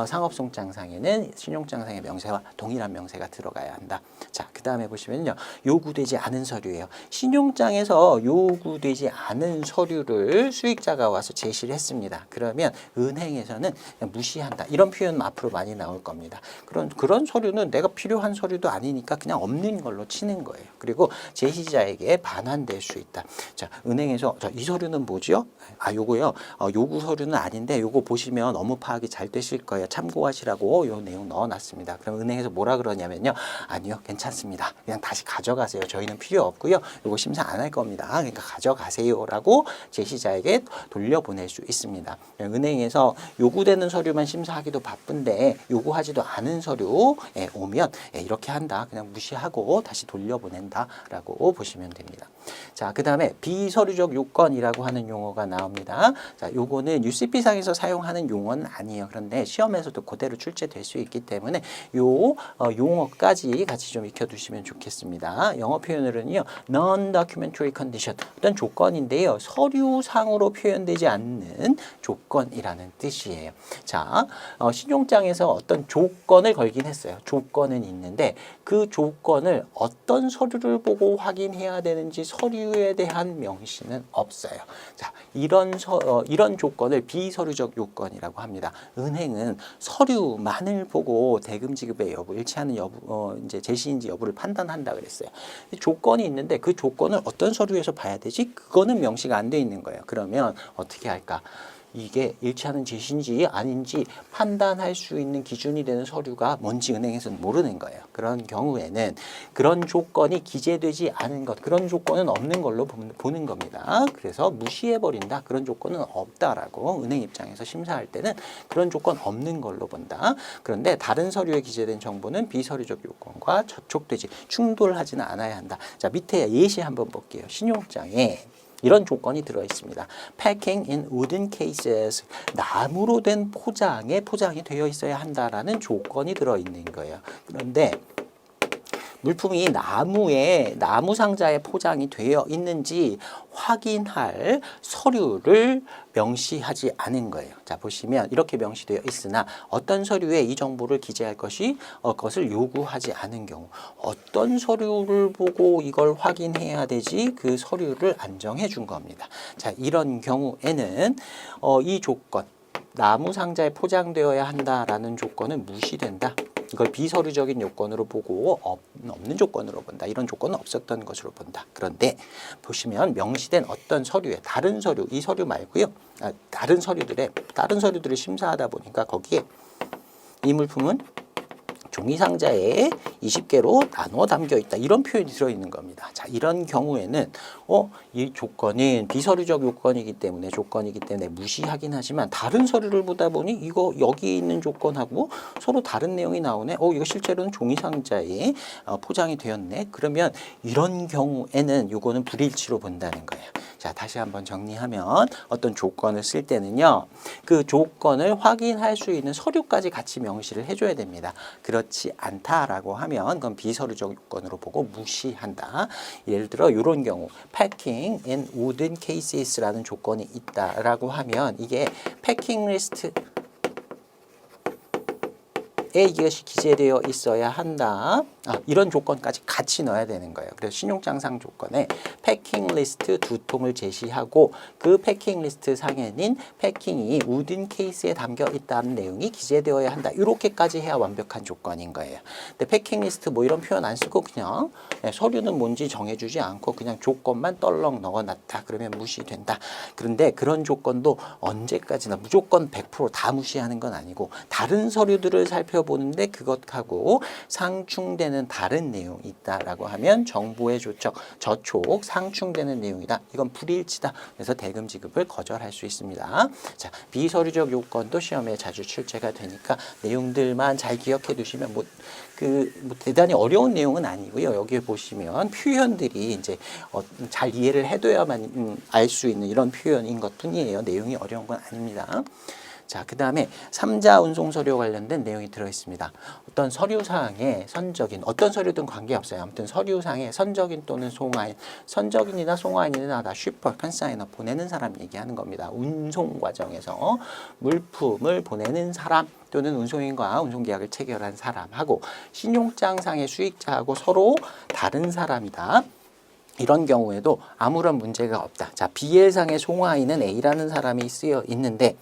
상업송장상에는 신용장상의 명세와 동일한 명세가 들어가야 한다. 자, 그 다음에 보시면요. 요구되지 않은 서류예요. 신용장에서 요구되지 않은 서류를 수익자가 와서 제시를 했습니다. 그러면 은행에서는 그냥 무시한다. 이런 표현 앞으로 많이 나올 겁니다. 그런 서류는 내가 필요한 서류도 아니니까 그냥 없는 걸로 치는 거예요. 그리고 제시자에게 반환될 수 있다. 자, 은행에서 이 서류는 뭐죠? 요거요. 요구 서류는 아닌데 요거 보시면 업무 파악이 잘 되실 거예요. 참고하시라고 요 내용 넣어놨습니다. 그럼 은행에서 뭐라 그러냐면요. 아니요, 괜찮습니다. 그냥 다시 가져가세요. 저희는 필요 없고요. 요거 심사 안 할 겁니다. 그러니까 가져가세요라고 제시자에게 돌려보낼 수 있습니다. 은행에서 요구되는 서류만 심사하기도 바쁜데 요구하지도 않은 서류에 오면 이렇게 한다. 그냥 무시하고 다시 돌려보낸다라고 보시면 됩니다. 자, 그 다음에 비서류적 요건이라고 하는 용어가 나옵니다. 자, 요거는 UCP상에서 사용하는 용어는 아니에요. 그런데 시험에서도 그대로 출제될 수 있기 때문에 요 용어까지 같이 좀 익혀두시면 좋겠습니다. 영어 표현으로는요, non-documentary condition, 어떤 조건인데요, 서류상으로 표현되지 않는 조건이라는 뜻이에요. 자, 신용장에서 어떤 조건을 걸긴 했어요. 조건은 있는데 그 조건을 어떤 서류를 보고 확인해야 되는지 서류에 대한 명시는 없어요. 자, 이런 조건을 비서류적 요건이라고 합니다. 은행은 서류만을 보고 대금 지급의 여부, 일치하는 여부, 이제 제시인지 여부를 판단한다 그랬어요. 조건이 있는데 그 조건을 어떤 서류에서 봐야 되지? 그거는 명시가 안 돼 있는 거예요. 그러면 어떻게 할까? 이게 일치하는 제시인지 아닌지 판단할 수 있는 기준이 되는 서류가 뭔지 은행에서는 모르는 거예요. 그런 경우에는 그런 조건이 기재되지 않은 것, 그런 조건은 없는 걸로 보는 겁니다. 그래서 무시해버린다. 그런 조건은 없다라고 은행 입장에서 심사할 때는 그런 조건 없는 걸로 본다. 그런데 다른 서류에 기재된 정보는 비서류적 요건과 접촉되지, 충돌하지는 않아야 한다. 자, 밑에 예시 한번 볼게요. 신용장에 이런 조건이 들어 있습니다. Packing in wooden cases, 나무로 된 포장에 포장이 되어 있어야 한다라는 조건이 들어 있는 거예요. 그런데 물품이 나무 상자에 포장이 되어 있는지 확인할 서류를 명시하지 않은 거예요. 자, 보시면 이렇게 명시되어 있으나 어떤 서류에 이 정보를 기재할 것을 요구하지 않은 경우, 어떤 서류를 보고 이걸 확인해야 되지? 그 서류를 안정해 준 겁니다. 자, 이런 경우에는 이 조건, 나무 상자에 포장되어야 한다라는 조건은 무시된다. 이걸 비서류적인 요건으로 보고 없는 조건으로 본다. 이런 조건은 없었던 것으로 본다. 그런데 보시면 명시된 어떤 서류에 다른 서류, 이 서류 말고요. 다른 서류들을 심사하다 보니까 거기에 이 물품은 종이 상자에 20개로 나눠 담겨 있다. 이런 표현이 들어있는 겁니다. 자, 이런 경우에는 이 조건은 비서류적 조건이기 때문에 무시하긴 하지만 다른 서류를 보다 보니 이거 여기 있는 조건하고 서로 다른 내용이 나오네. 이거 실제로는 종이 상자에 포장이 되었네. 그러면 이런 경우에는 이거는 불일치로 본다는 거예요. 자, 다시 한번 정리하면 어떤 조건을 쓸 때는요, 그 조건을 확인할 수 있는 서류까지 같이 명시를 해줘야 됩니다. 그렇지 않다라고 하면 그건 비서류적 요건으로 보고 무시한다. 예를 들어 이런 경우 packing in wooden cases라는 조건이 있다라고 하면 이게 패킹 리스트 이것이 기재되어 있어야 한다. 이런 조건까지 같이 넣어야 되는 거예요. 그래서 신용장상 조건에 패킹 리스트 2통을 제시하고 그 패킹 리스트 상에는 패킹이 우든 케이스에 담겨 있다는 내용이 기재되어야 한다. 이렇게까지 해야 완벽한 조건인 거예요. 근데 패킹 리스트 뭐 이런 표현 안 쓰고 그냥 서류는 뭔지 정해주지 않고 그냥 조건만 떨렁 넣어놨다. 그러면 무시된다. 그런데 그런 조건도 언제까지나 무조건 100% 다 무시하는 건 아니고 다른 서류들을 살펴보는데 그것하고 상충되는 다른 내용이 있다라고 하면 정보의 저촉 상충되는 내용이다. 이건 불일치다. 그래서 대금 지급을 거절할 수 있습니다. 자, 비서류적 요건도 시험에 자주 출제가 되니까 내용들만 잘 기억해 두시면 대단히 어려운 내용은 아니고요. 여기에 보시면 표현들이 이제 잘 이해를 해둬야만 알 수 있는 이런 표현인 것 뿐이에요. 내용이 어려운 건 아닙니다. 자, 그 다음에 3자 운송서류 관련된 내용이 들어있습니다. 어떤 서류상의 선적인, 어떤 서류든 관계없어요. 아무튼 서류상의 선적인 또는 송화인, 선적인이나 송화인이나 다 쉬퍼, 컨사이너 보내는 사람 얘기하는 겁니다. 운송 과정에서 물품을 보내는 사람 또는 운송인과 운송계약을 체결한 사람하고 신용장상의 수익자하고 서로 다른 사람이다. 이런 경우에도 아무런 문제가 없다. 자, BL상의 송화인은 A라는 사람이 쓰여 있는데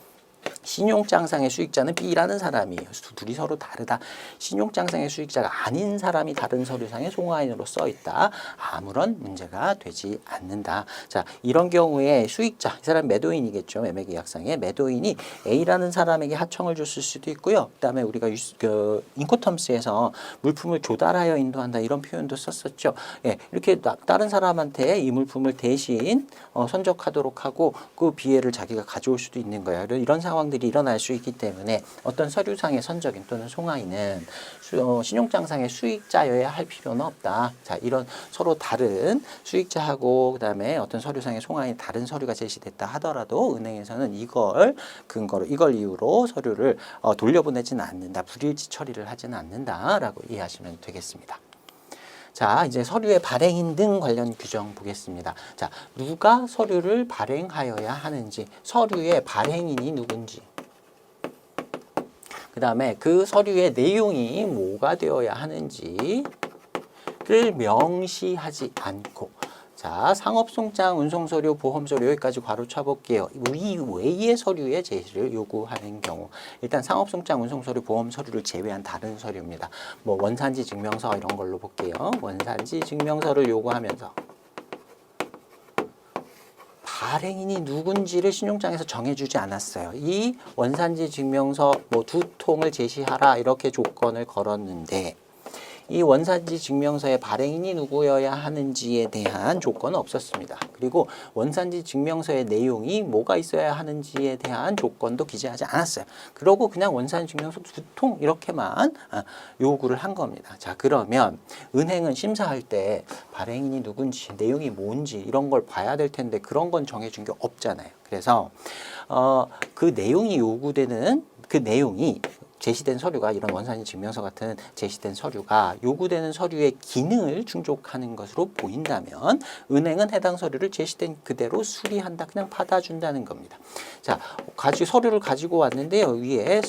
신용장상의 수익자는 B라는 사람이에요. 둘이 서로 다르다. 신용장상의 수익자가 아닌 사람이 다른 서류상의 송화인으로 써 있다. 아무런 문제가 되지 않는다. 자, 이런 경우에 수익자, 이 사람 매도인이겠죠. 매매계약상의 매도인이 A라는 사람에게 하청을 줬을 수도 있고요. 그다음에 우리가 인코텀스에서 물품을 조달하여 인도한다 이런 표현도 썼었죠. 예, 이렇게 다른 사람한테 이 물품을 대신 선적하도록 하고 그 비해를 자기가 가져올 수도 있는 거예요. 이런 상황들이 일어날 수 있기 때문에 어떤 서류상의 선적인 또는 송화인은 신용장상의 수익자여야 할 필요는 없다. 자, 이런 서로 다른 수익자하고 그다음에 어떤 서류상의 송화인 다른 서류가 제시됐다 하더라도 은행에서는 이걸 근거로 이걸 이유로 서류를 돌려보내지는 않는다. 불일치 처리를 하지는 않는다라고 이해하시면 되겠습니다. 자, 이제 서류의 발행인 등 관련 규정 보겠습니다. 자, 누가 서류를 발행하여야 하는지, 서류의 발행인이 누군지, 그 다음에 그 서류의 내용이 뭐가 되어야 하는지를 명시하지 않고, 자, 상업송장, 운송서류, 보험서류 여기까지 괄호 쳐볼게요. 이 외의 서류의 제시를 요구하는 경우 일단 상업송장, 운송서류, 보험서류를 제외한 다른 서류입니다. 뭐 원산지 증명서 이런 걸로 볼게요. 원산지 증명서를 요구하면서 발행인이 누군지를 신용장에서 정해주지 않았어요. 이 원산지 증명서 뭐 2통을 제시하라 이렇게 조건을 걸었는데 이 원산지 증명서의 발행인이 누구여야 하는지에 대한 조건은 없었습니다. 그리고 원산지 증명서의 내용이 뭐가 있어야 하는지에 대한 조건도 기재하지 않았어요. 그러고 그냥 원산지 증명서 2통 이렇게만 요구를 한 겁니다. 자, 그러면 은행은 심사할 때 발행인이 누군지, 내용이 뭔지 이런 걸 봐야 될 텐데 그런 건 정해준 게 없잖아요. 그래서 그 내용이 요구되는 그 내용이 제시된 서류가 이런 원산지 증명서 같은 제시된 서류가 요구되는 서류의 기능을 충족하는 것으로 보인다면 은행은 해당 서류를 제시된 그대로 수리한다. 그냥 받아준다는 겁니다. 자, 서류를 가지고 왔는데요. 위에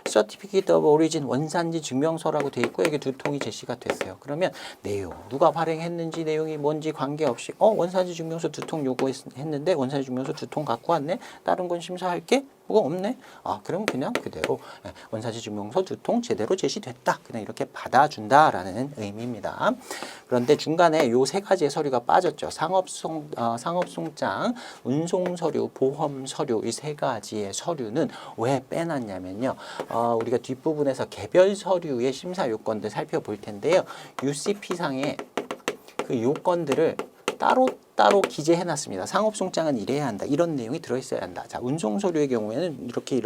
Certificate of Origin 원산지 증명서라고 돼 있고 여기 2통이 제시가 됐어요. 그러면 내용, 누가 발행했는지 내용이 뭔지 관계없이 원산지 증명서 2통 요구했는데 원산지 증명서 2통 갖고 왔네. 다른 건 심사할게. 뭐가 없네. 그럼 그냥 그대로 원산지 증명서 2통 제대로 제시됐다. 그냥 이렇게 받아준다라는 의미입니다. 그런데 중간에 요 3가지의 서류가 빠졌죠. 상업송장, 운송서류, 보험서류 이 3가지의 서류는 왜 빼놨냐면요. 우리가 뒷부분에서 개별 서류의 심사 요건들 살펴볼 텐데요. UCP상의 그 요건들을 따로 기재해놨습니다. 상업송장은 이래야 한다. 이런 내용이 들어있어야 한다. 자, 운송서류의 경우에는 이렇게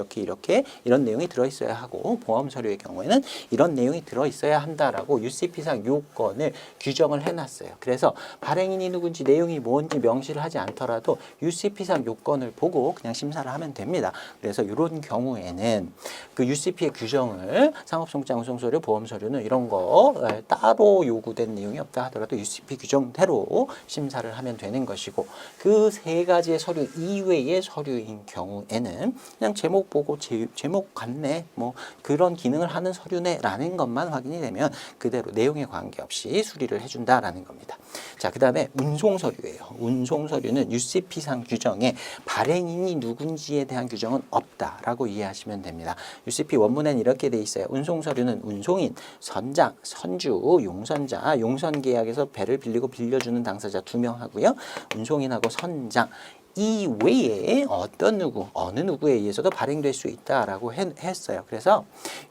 이런 내용이 들어있어야 하고 보험서류의 경우에는 이런 내용이 들어있어야 한다라고 UCP상 요건을 규정을 해놨어요. 그래서 발행인이 누군지 내용이 뭔지 명시를 하지 않더라도 UCP상 요건을 보고 그냥 심사를 하면 됩니다. 그래서 이런 경우에는 그 UCP의 규정을 상업송장, 운송서류, 보험서류는 이런 거 따로 요구된 내용이 없다 하더라도 UCP 규정대로 심사를 하면 되는 것이고 그 3가지의 서류 이외의 서류인 경우에는 그냥 제목 보고 제목 같네 뭐 그런 기능을 하는 서류네 라는 것만 확인이 되면 그대로 내용에 관계없이 수리를 해준다라는 겁니다. 자, 그 다음에 운송서류예요. 운송서류는 UCP상 규정에 발행인이 누군지에 대한 규정은 없다라고 이해하시면 됩니다. UCP 원문에는 이렇게 돼 있어요. 운송서류는 운송인, 선장, 선주, 용선자, 용선계약에서 배를 빌리고 빌려주는 당사자 2명 하고요. 운송인하고 선장 이 외에 어느 누구에 의해서도 발행될 수 있다라고 했어요. 그래서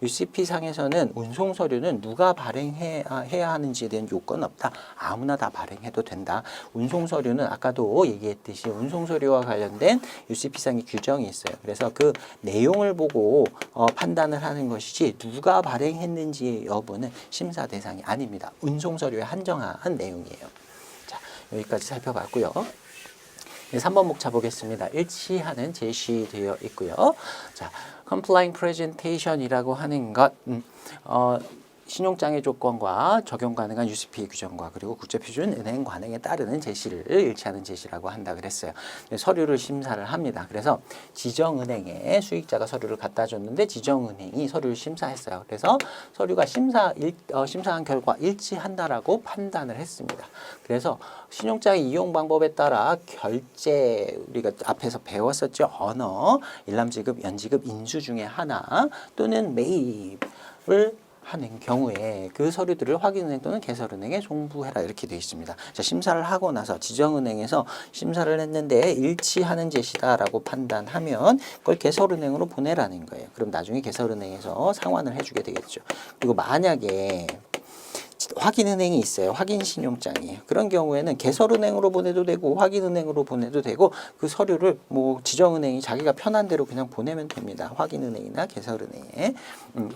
UCP상에서는 운송서류는 누가 발행해야 하는지에 대한 요건은 없다. 아무나 다 발행해도 된다. 운송서류는 아까도 얘기했듯이 운송서류와 관련된 UCP상의 규정이 있어요. 그래서 그 내용을 보고 판단을 하는 것이지 누가 발행했는지의 여부는 심사 대상이 아닙니다. 운송서류에 한정한 내용이에요. 자, 여기까지 살펴봤고요. 3번 목차 보겠습니다. 일치하는 제시되어 있고요. 자, complying presentation이라고 하는 것, 신용장애 조건과 적용 가능한 UCP 규정과 그리고 국제표준 은행 관행에 따르는 제시를 일치하는 제시라고 한다 그랬어요. 서류를 심사를 합니다. 그래서 지정은행에 수익자가 서류를 갖다 줬는데 지정은행이 서류를 심사했어요. 그래서 서류가 심사한 결과 일치한다라고 판단을 했습니다. 그래서 신용장애 이용 방법에 따라 결제, 우리가 앞에서 배웠었죠. 언어, 일람지급, 연지급, 인수 중에 하나 또는 매입을 하는 경우에 그 서류들을 확인은행 또는 개설은행에 송부해라 이렇게 되어 있습니다. 자, 심사를 하고 나서 지정은행에서 심사를 했는데 일치하는 제시다라고 판단하면 그걸 개설은행으로 보내라는 거예요. 그럼 나중에 개설은행에서 상환을 해주게 되겠죠. 그리고 만약에 확인은행이 있어요. 확인신용장이에요. 그런 경우에는 개설은행으로 보내도 되고 확인은행으로 보내도 되고 그 서류를 뭐 지정은행이 자기가 편한 대로 그냥 보내면 됩니다. 확인은행이나 개설은행에.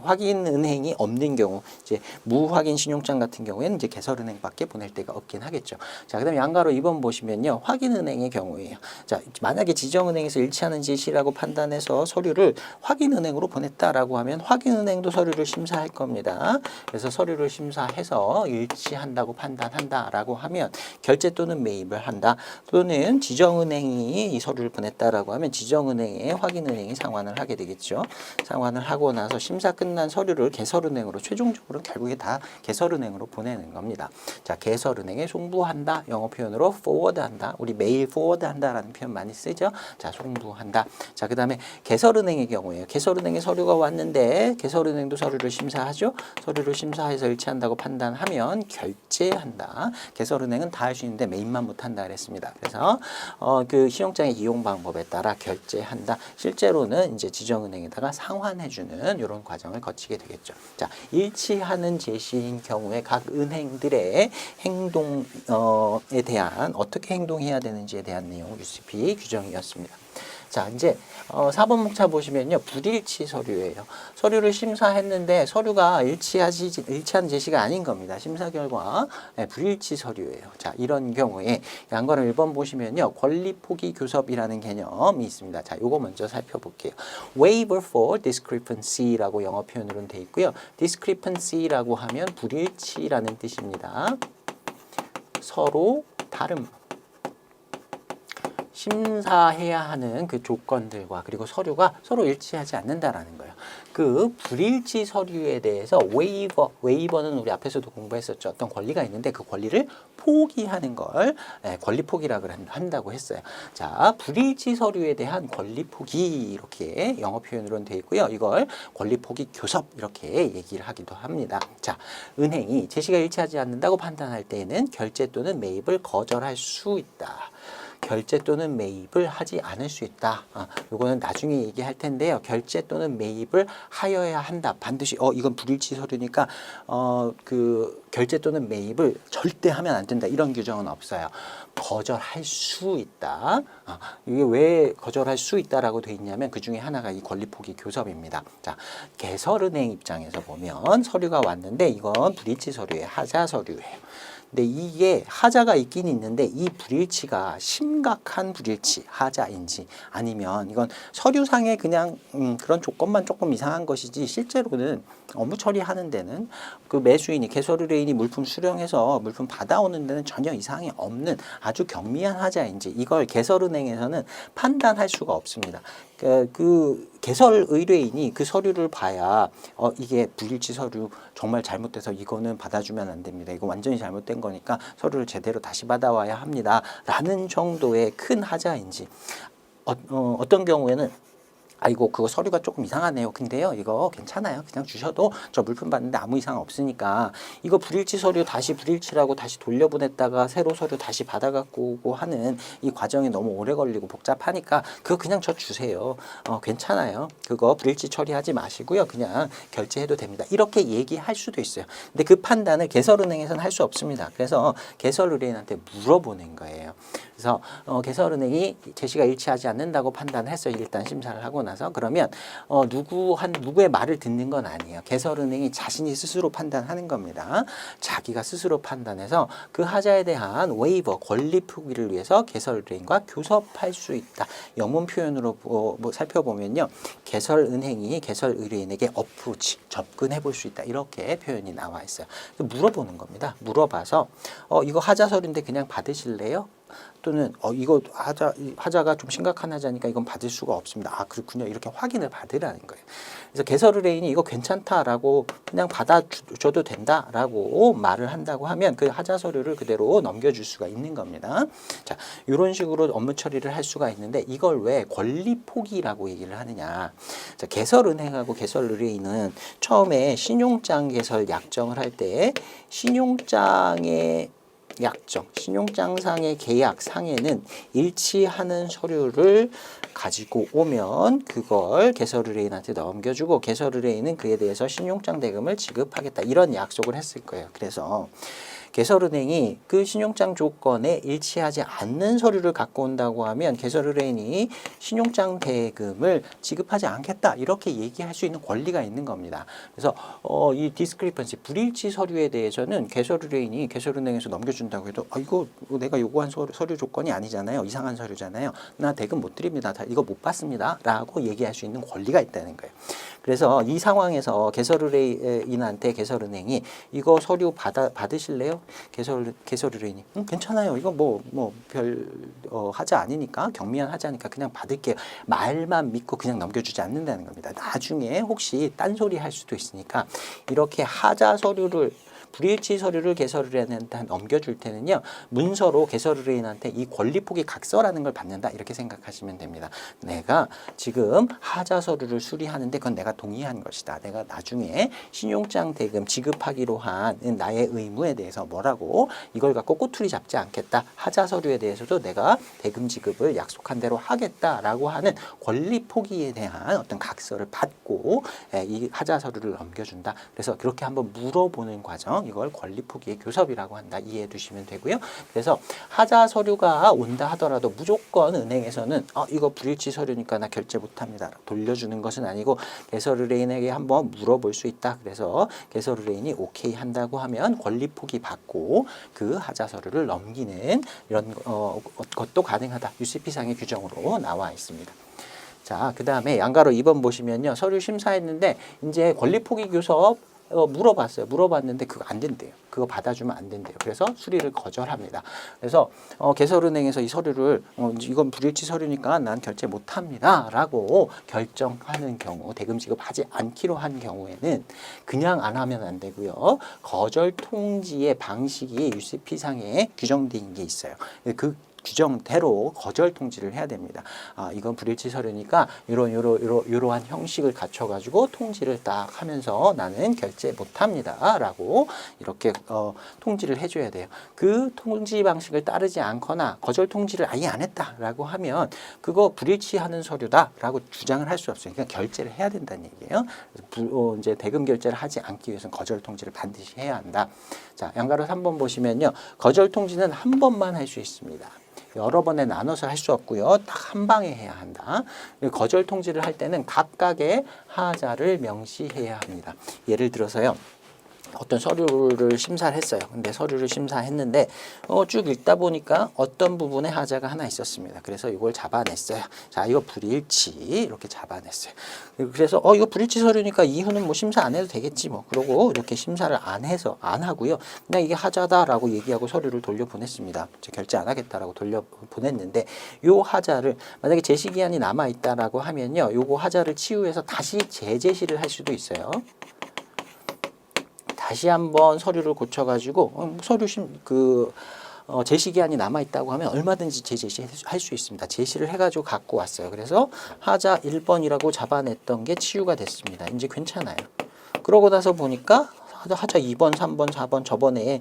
확인은행이 없는 경우 이제 무확인 신용장 같은 경우에는 이제 개설은행밖에 보낼 데가 없긴 하겠죠. 자, 그다음에 양가로 2번 보시면요. 확인은행의 경우예요. 자, 만약에 지정은행에서 일치하는 제시라고 판단해서 서류를 확인은행으로 보냈다라고 하면 확인은행도 서류를 심사할 겁니다. 그래서 서류를 심사해서 일치한다고 판단한다라고 하면 결제 또는 매입을 한다. 또는 지정은행이 이 서류를 보냈다라고 하면 지정은행에 확인은행이 상환을 하게 되겠죠. 상환을 하고 나서 심사 끝난 서류를 개설은행으로 최종적으로 결국에 다 개설은행으로 보내는 겁니다. 자, 개설은행에 송부한다. 영어 표현으로 forward한다. 우리 메일 forward한다라는 표현 많이 쓰죠. 자, 송부한다. 자, 그다음에 개설은행의 경우에요. 개설은행에 서류가 왔는데 개설은행도 서류를 심사하죠. 서류를 심사해서 일치한다고 판단하면 결제한다. 개설은행은 다 할 수 있는데 매입만 못한다 그랬습니다. 그래서 그 신용장의 이용 방법에 따라 결제한다. 실제로는 이제 지정은행에다가 상환해주는 이런 과정을 거치게 되겠죠. 자, 일치하는 제시인 경우에 각 은행들의 행동에 대한 어떻게 행동해야 되는지에 대한 내용 UCP 규정이었습니다. 자, 이제 4번 목차 보시면요. 불일치 서류예요. 서류를 심사했는데 서류가 일치한 제시가 아닌 겁니다. 심사 결과 불일치 서류예요. 자, 이런 경우에 양거를 1번 보시면요. 권리 포기 교섭이라는 개념이 있습니다. 자, 요거 먼저 살펴볼게요. waiver for discrepancy라고 영어 표현으로는 돼 있고요. discrepancy라고 하면 불일치라는 뜻입니다. 서로 다름. 심사해야 하는 그 조건들과 그리고 서류가 서로 일치하지 않는다라는 거예요. 그 불일치 서류에 대해서 웨이버는 우리 앞에서도 공부했었죠. 어떤 권리가 있는데 그 권리를 포기하는 걸 권리 포기라고 한다고 했어요. 자, 불일치 서류에 대한 권리 포기 이렇게 영어 표현으로는 되어 있고요. 이걸 권리 포기 교섭 이렇게 얘기를 하기도 합니다. 자, 은행이 제시가 일치하지 않는다고 판단할 때에는 결제 또는 매입을 거절할 수 있다. 결제 또는 매입을 하지 않을 수 있다. 요거는 나중에 얘기할 텐데요. 결제 또는 매입을 하여야 한다. 반드시 이건 불일치 서류니까 그 결제 또는 매입을 절대 하면 안 된다. 이런 규정은 없어요. 거절할 수 있다. 이게 왜 거절할 수 있다라고 돼 있냐면 그 중에 하나가 이 권리 포기 교섭입니다. 자, 개설은행 입장에서 보면 서류가 왔는데 이건 불일치 서류예요. 하자 서류예요. 근데 이게 하자가 있긴 있는데 이 불일치가 심각한 불일치, 하자인지 아니면 이건 서류상에 그냥 그런 조건만 조금 이상한 것이지 실제로는 업무 처리하는 데는 그 매수인이 개설의뢰인이 물품 수령해서 물품 받아오는 데는 전혀 이상이 없는 아주 경미한 하자인지 이걸 개설은행에서는 판단할 수가 없습니다. 그 개설 의뢰인이 그 서류를 봐야 이게 불일치 서류 정말 잘못돼서 이거는 받아주면 안 됩니다. 이거 완전히 잘못된 거니까 서류를 제대로 다시 받아와야 합니다. 라는 정도의 큰 하자인지 어떤 경우에는 아이고 그거 서류가 조금 이상하네요. 근데요 이거 괜찮아요. 그냥 주셔도 저 물품 받는데 아무 이상 없으니까 이거 불일치 서류 다시 불일치라고 다시 돌려보냈다가 새로 서류 다시 받아갖고 오고 하는 이 과정이 너무 오래 걸리고 복잡하니까 그거 그냥 저 주세요. 괜찮아요. 그거 불일치 처리하지 마시고요. 그냥 결제해도 됩니다. 이렇게 얘기할 수도 있어요. 근데 그 판단을 개설은행에서는 할 수 없습니다. 그래서 개설의뢰인한테 물어보는 거예요. 그래서 개설은행이 제시가 일치하지 않는다고 판단했어요. 일단 심사를 하고 나서. 그러면 누구의 말을 듣는 건 아니에요. 개설은행이 자신이 스스로 판단하는 겁니다. 자기가 스스로 판단해서 그 하자에 대한 웨이버, 권리 포기를 위해서 개설은행과 교섭할 수 있다. 영문 표현으로 살펴보면요. 개설은행이 개설의뢰인에게 어프로치, 접근해 볼 수 있다. 이렇게 표현이 나와 있어요. 물어보는 겁니다. 물어봐서 이거 하자 서류인데 그냥 받으실래요? 또는 이거 하자가 좀 심각한 하자니까 이건 받을 수가 없습니다. 아, 그렇군요. 이렇게 확인을 받으라는 거예요. 그래서 개설의뢰인이 이거 괜찮다라고 그냥 받아줘도 된다라고 말을 한다고 하면 그 하자 서류를 그대로 넘겨줄 수가 있는 겁니다. 자, 이런 식으로 업무 처리를 할 수가 있는데 이걸 왜 권리 포기라고 얘기를 하느냐. 자, 개설은행하고 개설의뢰인은 처음에 신용장 개설 약정을 할 때 신용장의 약정, 신용장상의 계약상에는 일치하는 서류를 가지고 오면 그걸 개설의뢰인한테 넘겨주고 개설의뢰인은 그에 대해서 신용장 대금을 지급하겠다. 이런 약속을 했을 거예요. 그래서 개설은행이 그 신용장 조건에 일치하지 않는 서류를 갖고 온다고 하면 개설의뢰인이 신용장 대금을 지급하지 않겠다 이렇게 얘기할 수 있는 권리가 있는 겁니다. 그래서 이 디스크리펀시 불일치 서류에 대해서는 개설의뢰인이 개설은행에서 넘겨준다고 해도 이거 내가 요구한 서류 조건이 아니잖아요. 이상한 서류잖아요. 나 대금 못 드립니다. 이거 못 받습니다. 라고 얘기할 수 있는 권리가 있다는 거예요. 그래서 이 상황에서 개설의뢰인한테 개설은행이 이거 서류 받으실래요? 개설의뢰인이 괜찮아요. 이거 별 하자 아니니까 경미한 하자니까 그냥 받을게요. 말만 믿고 그냥 넘겨주지 않는다는 겁니다. 나중에 혹시 딴소리 할 수도 있으니까 이렇게 하자 서류를 불일치 서류를 개설의뢰인한테 넘겨줄 때는요. 문서로 개설의뢰인한테 이 권리포기 각서라는 걸 받는다. 이렇게 생각하시면 됩니다. 내가 지금 하자 서류를 수리하는데 그건 내가 동의한 것이다. 내가 나중에 신용장 대금 지급하기로 한 나의 의무에 대해서 뭐라고 이걸 갖고 꼬투리 잡지 않겠다. 하자 서류에 대해서도 내가 대금 지급을 약속한 대로 하겠다라고 하는 권리포기에 대한 어떤 각서를 받고 이 하자 서류를 넘겨준다. 그래서 그렇게 한번 물어보는 과정 이걸 권리포기의 교섭이라고 한다. 이해해 두시면 되고요. 그래서 하자 서류가 온다 하더라도 무조건 은행에서는 이거 불일치 서류니까 나 결제 못합니다. 돌려주는 것은 아니고 개설의뢰인에게 한번 물어볼 수 있다. 그래서 개설의뢰인이 오케이 한다고 하면 권리포기 받고 그 하자 서류를 넘기는 이런 것도 가능하다. UCP상의 규정으로 나와 있습니다. 자, 그 다음에 양가로 2번 보시면요. 서류 심사했는데 이제 권리포기 교섭 물어봤어요. 물어봤는데 그거 안 된대요. 그거 받아주면 안 된대요. 그래서 수리를 거절합니다. 그래서 개설은행에서 이 서류를 이건 불일치 서류니까 난 결제 못합니다. 라고 결정하는 경우 대금 지급하지 않기로 한 경우에는 그냥 안 하면 안 되고요. 거절 통지의 방식이 UCP상에 규정된 게 있어요. 그 규정대로 거절 통지를 해야 됩니다. 이건 불일치 서류니까 이러한 형식을 갖춰가지고 통지를 딱 하면서 나는 결제 못합니다. 라고 이렇게 통지를 해줘야 돼요. 그 통지 방식을 따르지 않거나 거절 통지를 아예 안 했다라고 하면 그거 불일치하는 서류다라고 주장을 할 수 없어요. 그러니까 결제를 해야 된다는 얘기예요. 이제 대금 결제를 하지 않기 위해서는 거절 통지를 반드시 해야 한다. 자, 양가로 3번 보시면요. 거절 통지는 한 번만 할 수 있습니다. 여러 번에 나눠서 할 수 없고요. 딱 한 방에 해야 한다. 거절 통지를 할 때는 각각의 하자를 명시해야 합니다. 예를 들어서요. 어떤 서류를 심사를 했어요. 근데 서류를 심사했는데 쭉 읽다 보니까 어떤 부분에 하자가 하나 있었습니다. 그래서 이걸 잡아냈어요. 자, 이거 불일치 이렇게 잡아냈어요. 그래서 이거 불일치 서류니까 이후는 뭐 심사 안 해도 되겠지 뭐. 그러고 이렇게 심사를 안 하고요. 그냥 이게 하자다라고 얘기하고 서류를 돌려보냈습니다. 결제 안 하겠다라고 돌려보냈는데 요 하자를 만약에 제시 기한이 남아 있다라고 하면요. 요거 하자를 치유해서 다시 재제시를 할 수도 있어요. 다시 한번 서류를 고쳐가지고 제시 기한이 남아 있다고 하면 얼마든지 재제시할 수 있습니다. 제시를 해가지고 갖고 왔어요. 그래서 하자 1번이라고 잡아냈던 게 치유가 됐습니다. 이제 괜찮아요. 그러고 나서 보니까 하자 2번, 3번, 4번 저번에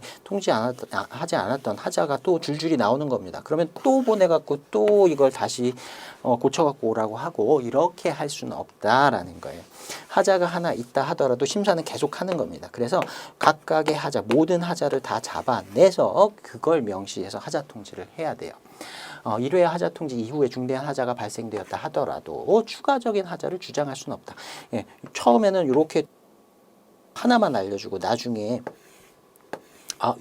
하지 않았던 하자가 또 줄줄이 나오는 겁니다. 그러면 또 보내갖고 또 이걸 다시 고쳐갖고 오라고 하고 이렇게 할 수는 없다라는 거예요. 하자가 하나 있다 하더라도 심사는 계속 하는 겁니다. 그래서 각각의 하자, 모든 하자를 다 잡아내서 그걸 명시해서 하자 통지를 해야 돼요. 1회 하자 통지 이후에 중대한 하자가 발생되었다 하더라도 추가적인 하자를 주장할 수는 없다. 예, 처음에는 이렇게 하나만 알려주고 나중에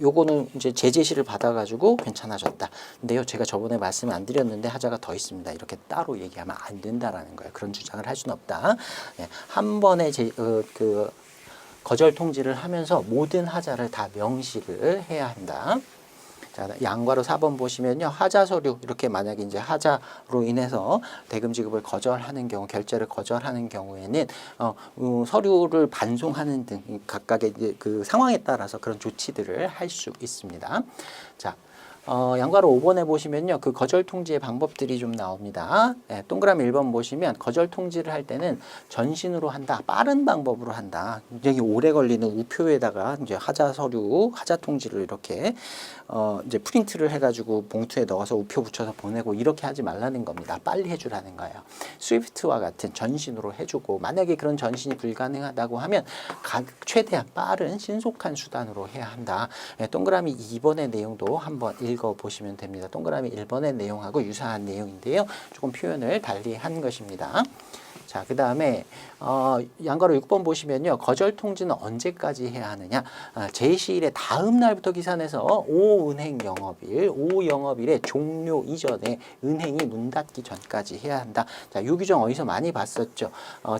요거는 이제 재제시를 받아가지고 괜찮아졌다. 근데요, 제가 저번에 말씀 안 드렸는데 하자가 더 있습니다. 이렇게 따로 얘기하면 안 된다라는 거예요. 그런 주장을 할 수는 없다. 예, 한 번에 거절 통지를 하면서 모든 하자를 다 명시를 해야 한다. 자, 양과로 4번 보시면요. 하자 서류 이렇게 만약에 이제 하자로 인해서 대금 지급을 거절하는 경우, 결제를 거절하는 경우에는 서류를 반송하는 등 각각의 이제 그 상황에 따라서 그런 조치들을 할 수 있습니다. 자, 양과로 5번에 보시면요. 그 거절 통지의 방법들이 좀 나옵니다. 예, 동그라미 1번 보시면 거절 통지를 할 때는 전신으로 한다. 빠른 방법으로 한다. 굉장히 오래 걸리는 우표에다가 이제 하자 서류, 하자 통지를 이렇게 이제 프린트를 해가지고 봉투에 넣어서 우표 붙여서 보내고 이렇게 하지 말라는 겁니다. 빨리 해주라는 거예요. 스위프트와 같은 전신으로 해주고 만약에 그런 전신이 불가능하다고 하면 최대한 빠른 신속한 수단으로 해야 한다. 예, 동그라미 2번의 내용도 한번 읽어보시면 됩니다. 동그라미 1번의 내용하고 유사한 내용인데요. 조금 표현을 달리 한 것입니다. 자, 그 다음에 양가로 6번 보시면요. 거절 통지는 언제까지 해야 하느냐. 제시일의 다음 날부터 기산해서 5은행 영업일, 5영업일의 종료 이전에 은행이 문 닫기 전까지 해야 한다. 자, 이 규정 어디서 많이 봤었죠.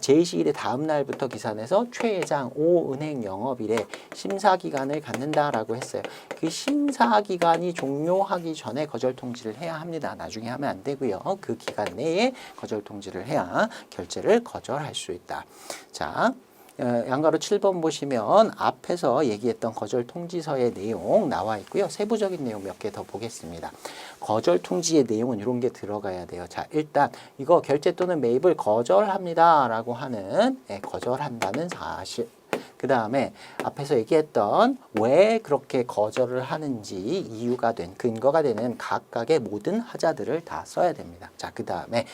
제시일의 다음 날부터 기산해서 최장 5은행 영업일에 심사기간을 갖는다라고 했어요. 그 심사기간이 종료하기 전에 거절 통지를 해야 합니다. 나중에 하면 안 되고요. 그 기간 내에 거절 통지를 해야 결제를 거절할 수 있다. 자, 양가로 7번 보시면 앞에서 얘기했던 거절 통지서의 내용 나와 있고요. 세부적인 내용 몇 개 더 보겠습니다. 거절 통지의 내용은 이런 게 들어가야 돼요. 자, 일단 이거 결제 또는 매입을 거절합니다 라고 하는 거절한다는 사실. 그 다음에 앞에서 얘기했던 왜 그렇게 거절을 하는지 이유가 된 근거가 되는 각각의 모든 하자들을 다 써야 됩니다. 자, 그 다음에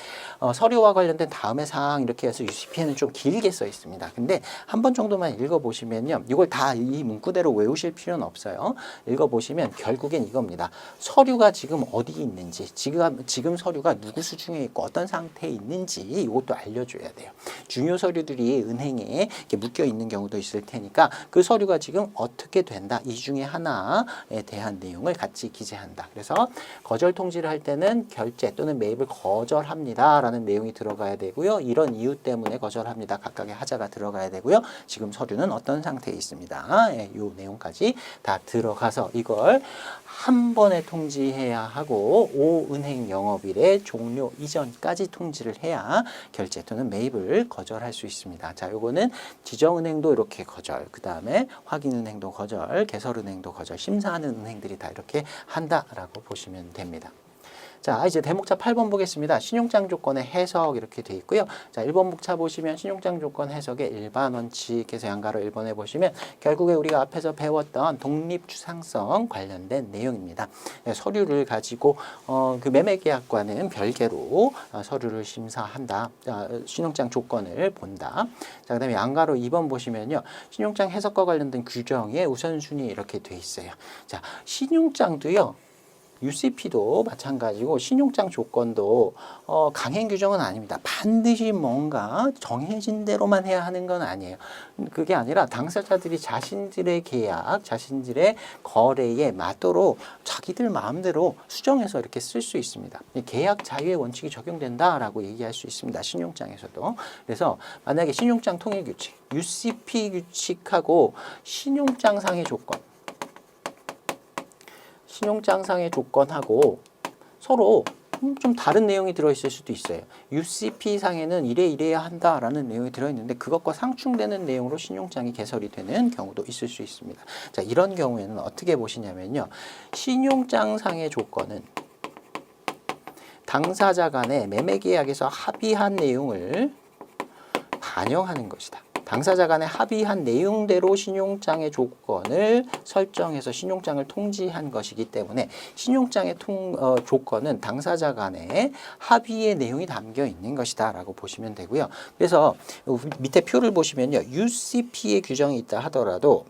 서류와 관련된 다음의 사항 이렇게 해서 UCP에는 좀 길게 써 있습니다. 근데 한 번 정도만 읽어보시면요. 이걸 다 이 문구대로 외우실 필요는 없어요. 읽어보시면 결국엔 이겁니다. 서류가 지금 어디 있는지, 지금 서류가 누구 수중에 있고 어떤 상태에 있는지 이것도 알려줘야 돼요. 중요 서류들이 은행에 이렇게 묶여 있는 경우도 있을 테니까 그 서류가 지금 어떻게 된다. 이 중에 하나에 대한 내용을 같이 기재한다. 그래서 거절 통지를 할 때는 결제 또는 매입을 거절합니다. 라는 내용이 들어가야 되고요. 이런 이유 때문에 거절합니다. 각각의 하자가 들어가야 되고요. 지금 서류는 어떤 상태에 있습니다. 이 내용까지 다 들어가서 이걸 한 번에 통지해야 하고 5은행 영업일의 종료 이전까지 통지를 해야 결제 또는 매입을 거절할 수 있습니다. 자, 요거는 지정은행도 이렇게 거절, 그 다음에 확인은행도 거절, 개설은행도 거절, 심사하는 은행들이 다 이렇게 한다라고 보시면 됩니다. 자, 이제 대목차 8번 보겠습니다. 신용장 조건의 해석 이렇게 돼 있고요. 자, 1번 목차 보시면 신용장 조건 해석의 일반 원칙에서 양가로 1번에 보시면 결국에 우리가 앞에서 배웠던 독립주상성 관련된 내용입니다. 네, 서류를 가지고 그 매매계약과는 별개로 서류를 심사한다. 신용장 조건을 본다. 자, 그다음에 양가로 2번 보시면요. 신용장 해석과 관련된 규정의 우선순위 이렇게 돼 있어요. 자, 신용장도요. UCP도 마찬가지고 신용장 조건도 강행 규정은 아닙니다. 반드시 뭔가 정해진 대로만 해야 하는 건 아니에요. 그게 아니라 당사자들이 자신들의 계약, 자신들의 거래에 맞도록 자기들 마음대로 수정해서 이렇게 쓸 수 있습니다. 계약 자유의 원칙이 적용된다라고 얘기할 수 있습니다. 신용장에서도. 그래서 만약에 신용장 통일 규칙, UCP 규칙하고 신용장상의 조건, 신용장상의 조건하고 서로 좀 다른 내용이 들어있을 수도 있어요. UCP상에는 이래야 한다라는 내용이 들어있는데 그것과 상충되는 내용으로 신용장이 개설이 되는 경우도 있을 수 있습니다. 자, 이런 경우에는 어떻게 보시냐면요. 신용장상의 조건은 당사자 간의 매매계약에서 합의한 내용을 반영하는 것이다. 당사자 간에 합의한 내용대로 신용장의 조건을 설정해서 신용장을 통지한 것이기 때문에 신용장의 조건은 당사자 간에 합의의 내용이 담겨 있는 것이다 라고 보시면 되고요. 그래서 밑에 표를 보시면요. UCP의 규정이 있다 하더라도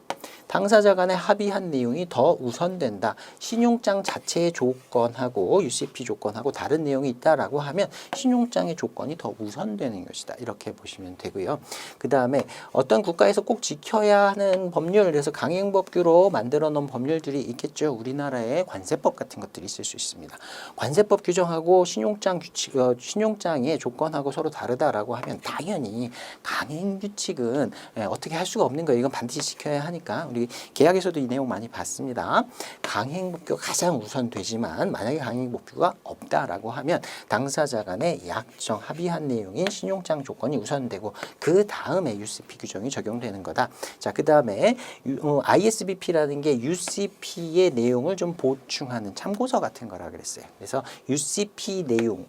당사자 간에 합의한 내용이 더 우선된다. 신용장 자체의 조건하고 UCP 조건하고 다른 내용이 있다라고 하면 신용장의 조건이 더 우선되는 것이다. 이렇게 보시면 되고요. 그 다음에 어떤 국가에서 꼭 지켜야 하는 법률, 그래서 강행법규로 만들어 놓은 법률들이 있겠죠. 우리나라에 관세법 같은 것들이 있을 수 있습니다. 관세법 규정하고 신용장 규칙, 신용장의 조건하고 서로 다르다라고 하면 당연히 강행 규칙은 어떻게 할 수가 없는 거예요. 이건 반드시 지켜야 하니까. 우리 계약에서도 이 내용 많이 봤습니다. 강행법규가 가장 우선되지만 만약에 강행법규가 없다라고 하면 당사자 간에 약정 합의한 내용인 신용장 조건이 우선되고 그 다음에 UCP 규정이 적용되는 거다. 자, 그 다음에 ISBP라는 게 UCP의 내용을 좀 보충하는 참고서 같은 거라 그랬어요. 그래서 UCP 내용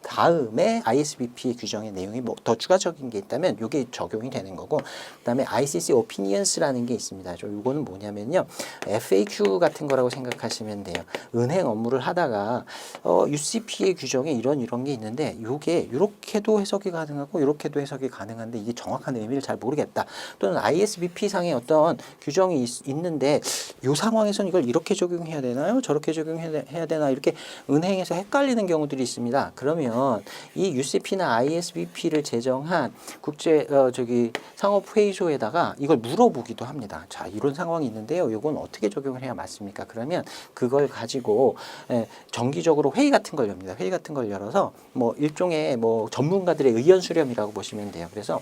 다음에 ISBP 규정의 내용이 뭐 더 추가적인 게 있다면 이게 적용이 되는 거고, 그다음에 ICC Opinions라는 게 있습니다. 이거는 뭐냐면요, FAQ 같은 거라고 생각하시면 돼요. 은행 업무를 하다가 UCP의 규정에 이런 게 있는데 이게 이렇게도 해석이 가능하고 이렇게도 해석이 가능한데 이게 정확한 의미를 잘 모르겠다. 또는 ISBP 상의 어떤 규정이 있는데 이 상황에서는 이걸 이렇게 적용해야 되나요? 저렇게 적용해야 되나? 이렇게 은행에서 헷갈리는 경우들이 있습니다. 그러면 이 UCP나 ISBP를 제정한 국제 상업회의소에다가 이걸 물어보기도 합니다. 자, 이런 상황이 있는데요. 이건 어떻게 적용을 해야 맞습니까? 그러면 그걸 가지고 정기적으로 회의 같은 걸 엽니다. 회의 같은 걸 열어서 뭐 일종의 뭐 전문가들의 의견 수렴이라고 보시면 돼요. 그래서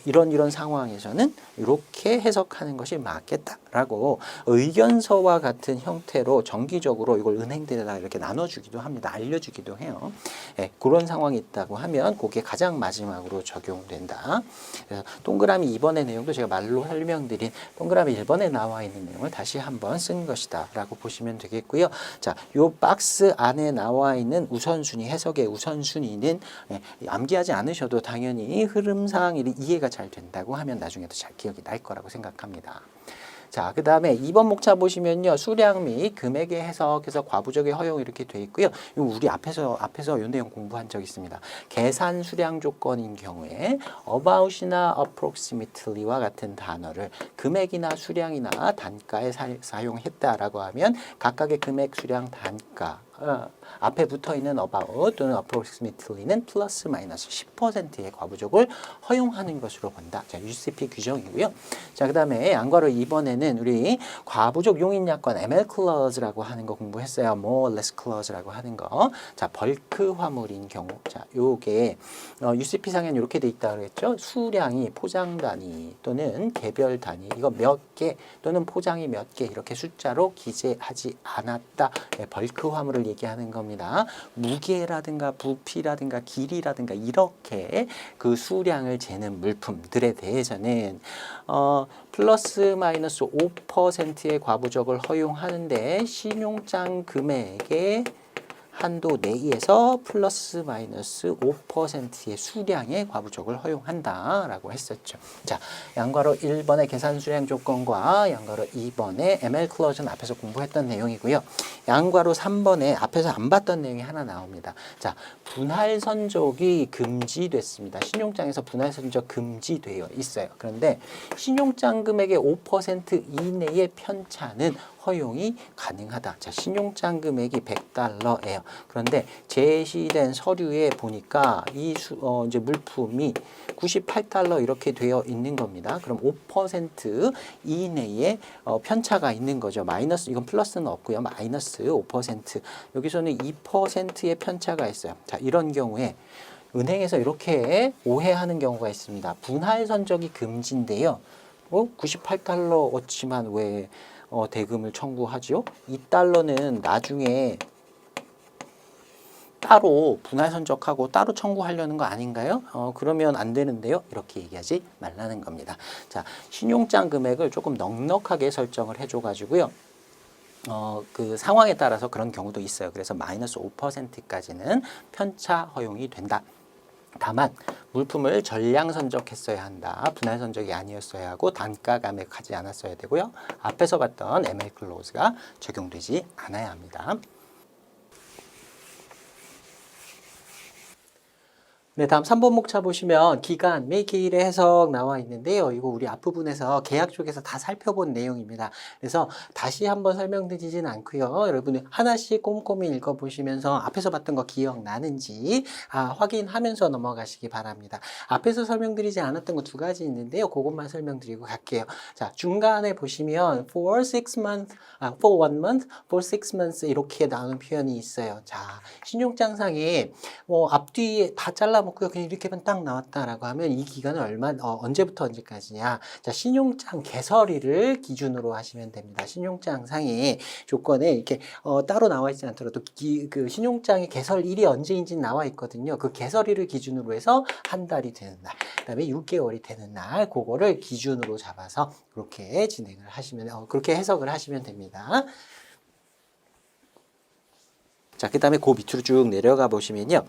이런 상황에서는 이렇게 해석하는 것이 맞겠다라고 의견서와 같은 형태로 정기적으로 이걸 은행들에다 이렇게 나눠주기도 합니다. 알려주기도 해요. 그런 상황이 있다고 하면 그게 가장 마지막으로 적용된다. 그래서 동그라미 2번의 내용도 제가 말로 설명드린 동그라미 1번에 나와 있는 내용을 다시 한번 쓴 것이다 라고 보시면 되겠고요. 자, 요 박스 안에 나와 있는 우선순위, 해석의 우선순위는 암기하지 않으셔도 당연히 흐름상 이해가 잘 된다고 하면 나중에도 잘 기억이 날 거라고 생각합니다. 자, 그 다음에 2번 목차 보시면요. 수량 및 금액의 해석에서 과부적의 허용 이렇게 돼 있고요. 이거 우리 앞에서 이 내용 공부한 적 있습니다. 계산 수량 조건인 경우에 about이나 approximately와 같은 단어를 금액이나 수량이나 단가에 사용했다라고 하면 각각의 금액, 수량, 단가 앞에 붙어있는 about 또는 approximately는 플러스 마이너스 10%의 과부족을 허용하는 것으로 본다. 자, UCP 규정이고요. 자, 그 다음에 양괄호 2번에는 우리 과부족 용인약관 ML clause라고 하는 거 공부했어요. more or less clause라고 하는 거. 자, 벌크 화물인 경우. 자, 요게 UCP 상에는 이렇게 돼 있다 그랬죠. 수량이 포장 단위 또는 개별 단위, 이거 몇 개 또는 포장이 몇 개 이렇게 숫자로 기재하지 않았다. 벌크 화물을 얘기하는 겁니다. 무게라든가 부피라든가 길이라든가 이렇게 그 수량을 재는 물품들에 대해서는 플러스 마이너스 5%의 과부적을 허용하는데 신용장 금액의 한도 내에서 플러스 마이너스 5%의 수량의 과부족을 허용한다라고 했었죠. 자, 양괄호 1번의 계산 수량 조건과 양괄호 2번의 ML 클로즈는 앞에서 공부했던 내용이고요. 양괄호 3번에 앞에서 안 봤던 내용이 하나 나옵니다. 자, 분할 선적이 금지됐습니다. 신용장에서 분할 선적 금지되어 있어요. 그런데 신용장 금액의 5% 이내의 편차는 허용이 가능하다. 자, 신용장 금액이 $100예요. 그런데 제시된 서류에 보니까 이제 물품이 $98 이렇게 되어 있는 겁니다. 그럼 5% 이내에 편차가 있는 거죠. 마이너스, 이건 플러스는 없고요. 마이너스 5%. 여기서는 2%의 편차가 있어요. 자, 이런 경우에 은행에서 이렇게 오해하는 경우가 있습니다. 분할 선적이 금지인데요. $98였지만 왜 대금을 청구하죠? $2는 나중에 따로 분할 선적하고 따로 청구하려는 거 아닌가요? 그러면 안 되는데요. 이렇게 얘기하지 말라는 겁니다. 자, 신용장 금액을 조금 넉넉하게 설정을 해줘가지고요. 그 상황에 따라서 그런 경우도 있어요. 그래서 마이너스 5%까지는 편차 허용이 된다. 다만 물품을 전량 선적했어야 한다. 분할 선적이 아니었어야 하고 단가 감액하지 않았어야 되고요. 앞에서 봤던 ML 클로즈가 적용되지 않아야 합니다. 네, 다음 3번 목차 보시면 기간, 매 기일의 해석 나와 있는데요. 이거 우리 앞부분에서 계약 쪽에서 다 살펴본 내용입니다. 그래서 다시 한번 설명드리진 않고요. 여러분이 하나씩 꼼꼼히 읽어보시면서 앞에서 봤던 거 기억나는지 확인하면서 넘어가시기 바랍니다. 앞에서 설명드리지 않았던 거 두 가지 있는데요. 그것만 설명드리고 갈게요. 자, 중간에 보시면 for 6month, for 1 month, for 6 months 이렇게 나오는 표현이 있어요. 자, 신용장상에 앞뒤에 다 잘라먹고요. 그냥 이렇게만 딱 나왔다라고 하면 이 기간은 언제부터 언제까지냐. 자, 신용장 개설일을 기준으로 하시면 됩니다. 신용장상의 조건에 이렇게 따로 나와 있지 않더라도 그 신용장의 개설일이 언제인지 나와 있거든요. 그 개설일을 기준으로 해서 한 달이 되는 날, 그 다음에 6개월이 되는 날, 그거를 기준으로 잡아서 그렇게 진행을 하시면, 그렇게 해석을 하시면 됩니다. 자, 그 다음에 그 밑으로 쭉 내려가 보시면요.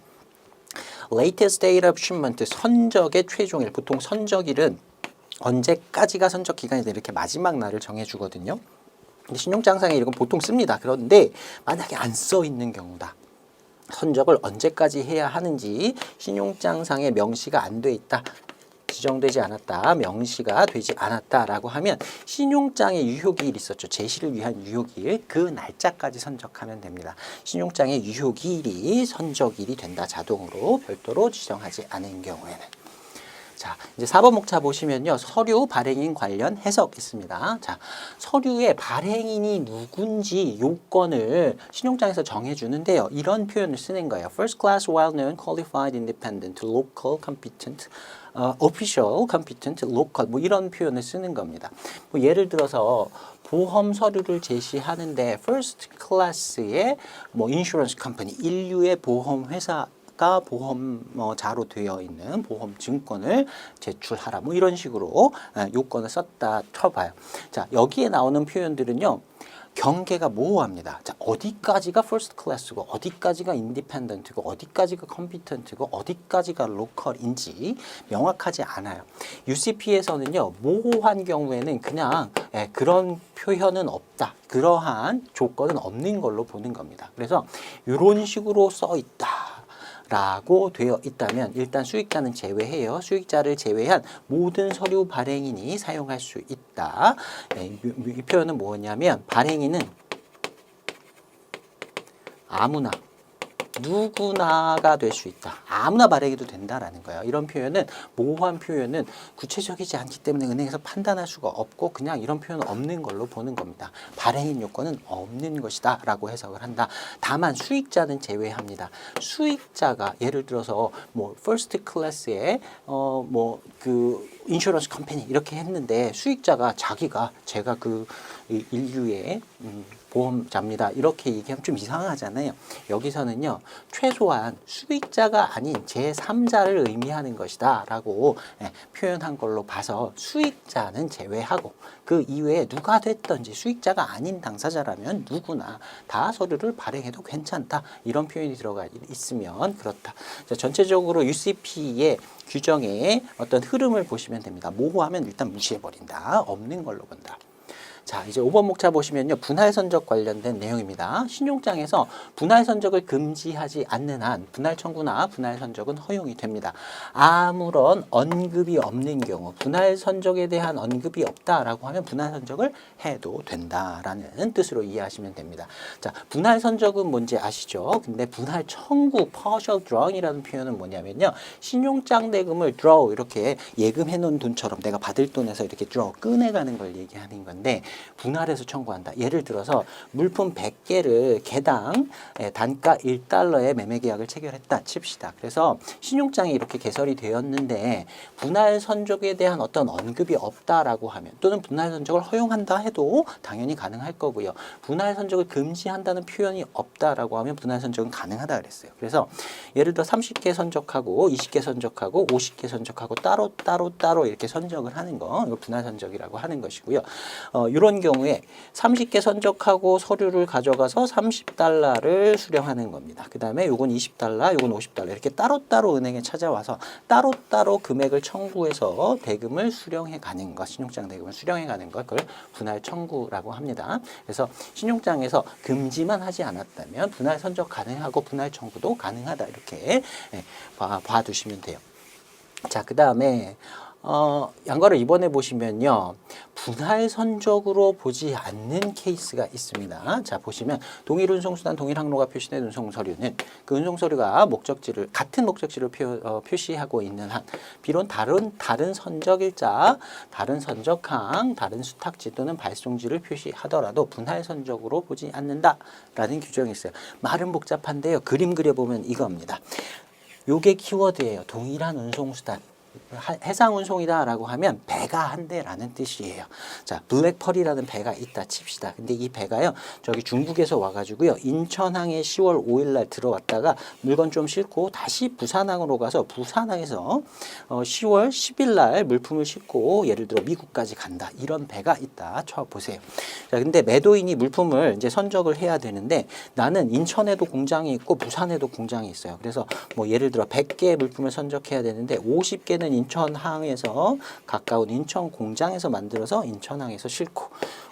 latest date of shipment, 선적의 최종일. 보통 선적일은 언제까지가 선적 기간이다. 이렇게 마지막 날을 정해주거든요. 근데 신용장상에 이건 보통 씁니다. 그런데 만약에 안 써 있는 경우다. 선적을 언제까지 해야 하는지 신용장상에 명시가 안 돼 있다. 지정되지 않았다, 명시가 되지 않았다라고 하면 신용장의 유효기일 있었죠. 제시를 위한 유효기일, 그 날짜까지 선적하면 됩니다. 신용장의 유효기일이 선적일이 된다. 자동으로 별도로 지정하지 않은 경우에는. 자, 이제 4번 목차 보시면요. 서류 발행인 관련 해석 있습니다. 자, 서류의 발행인이 누군지 요건을 신용장에서 정해주는데요. 이런 표현을 쓰는 거예요. First class, well-known, qualified, independent, local, competent, official, competent, local 뭐 이런 표현을 쓰는 겁니다. 뭐 예를 들어서 보험 서류를 제시하는데 first class의 뭐 insurance company, 인류의 보험 회사 가 보험자로 되어 있는 보험 증권을 제출하라. 뭐 이런 식으로 요건을 썼다 쳐봐요. 자, 여기에 나오는 표현들은요. 경계가 모호합니다. 자, 어디까지가 first class고 어디까지가 independent고 어디까지가 competent고 어디까지가 local인지 명확하지 않아요. UCP에서는요. 모호한 경우에는 그냥 그런 표현은 없다. 그러한 조건은 없는 걸로 보는 겁니다. 그래서 이런 식으로 써 있다. 라고 되어 있다면 일단 수익자는 제외해요. 수익자를 제외한 모든 서류 발행인이 사용할 수 있다. 이 표현은 뭐냐면 발행인은 아무나 누구나가 될 수 있다. 아무나 발행해도 된다라는 거예요. 이런 표현은 모호한 표현은 구체적이지 않기 때문에 은행에서 판단할 수가 없고 그냥 이런 표현은 없는 걸로 보는 겁니다. 발행인 요건은 없는 것이다 라고 해석을 한다. 다만 수익자는 제외합니다. 수익자가 예를 들어서 뭐 퍼스트 클래스에 뭐 그 인슈런스 컴퍼니 이렇게 했는데 수익자가 제가 그 인류의 보험자입니다. 이렇게 얘기하면 좀 이상하잖아요. 여기서는요. 최소한 수익자가 아닌 제3자를 의미하는 것이다 라고 표현한 걸로 봐서 수익자는 제외하고 그 이외에 누가 됐든지 수익자가 아닌 당사자라면 누구나 다 서류를 발행해도 괜찮다. 이런 표현이 들어가 있으면 그렇다. 자, 전체적으로 UCP의 규정의 어떤 흐름을 보시면 됩니다. 모호하면 일단 무시해버린다. 없는 걸로 본다. 자, 이제 5번 목차 보시면요. 분할 선적 관련된 내용입니다. 신용장에서 분할 선적을 금지하지 않는 한 분할 청구나 분할 선적은 허용이 됩니다. 아무런 언급이 없는 경우, 분할 선적에 대한 언급이 없다라고 하면 분할 선적을 해도 된다라는 뜻으로 이해하시면 됩니다. 자, 분할 선적은 뭔지 아시죠? 근데 분할 청구, partial drawing이라는 표현은 뭐냐면요. 신용장 대금을 draw 이렇게 예금해 놓은 돈처럼 내가 받을 돈에서 이렇게 draw 꺼내가는 걸 얘기하는 건데 분할해서 청구한다. 예를 들어서 물품 100개를 개당 단가 1달러에 매매 계약을 체결했다 칩시다. 그래서 신용장이 이렇게 개설이 되었는데 분할 선적에 대한 어떤 언급이 없다라고 하면 또는 분할 선적을 허용한다 해도 당연히 가능할 거고요. 분할 선적을 금지한다는 표현이 없다라고 하면 분할 선적은 가능하다 그랬어요. 그래서 예를 들어 30개 선적하고 20개 선적하고 50개 선적하고 따로 이렇게 선적을 하는 거 이거 분할 선적이라고 하는 것이고요. 이런 이런 경우에 30개 선적하고 서류를 가져가서 $30를 수령하는 겁니다. 그 다음에 요건 $20, 요건 $50 이렇게 따로따로 은행에 찾아와서 따로따로 금액을 청구해서 대금을 수령해 가는 것, 신용장 대금을 수령해 가는 것, 그걸 분할 청구라고 합니다. 그래서 신용장에서 금지만 하지 않았다면 분할 선적 가능하고 분할 청구도 가능하다 이렇게 봐두시면 돼요. 자, 그 다음에 양가를 이번에 보시면요. 분할 선적으로 보지 않는 케이스가 있습니다. 자, 보시면 동일 운송수단, 동일 항로가 표시된 운송서류는 그 운송서류가 목적지를 같은 목적지를 표시하고 있는 한 비록 다른 선적일자, 다른 선적항, 다른 수탁지 또는 발송지를 표시하더라도 분할 선적으로 보지 않는다라는 규정이 있어요. 말은 복잡한데요. 그림 그려보면 이겁니다. 요게 키워드예요. 동일한 운송수단. 해상 운송이다라고 하면 배가 한 대라는 뜻이에요. 자, 블랙펄이라는 배가 있다 칩시다. 근데 이 배가요, 저기 중국에서 와가지고요, 인천항에 10월 5일 날 들어왔다가 물건 좀 싣고 다시 부산항으로 가서 부산항에서 10월 10일 날 물품을 싣고 예를 들어 미국까지 간다. 이런 배가 있다 쳐보세요. 자, 근데 매도인이 물품을 이제 선적을 해야 되는데 나는 인천에도 공장이 있고 부산에도 공장이 있어요. 그래서 뭐 예를 들어 100개의 물품을 선적해야 되는데 50개는 인천항에서 가까운 인천 공장에서 만들어서 인천항에서 싣고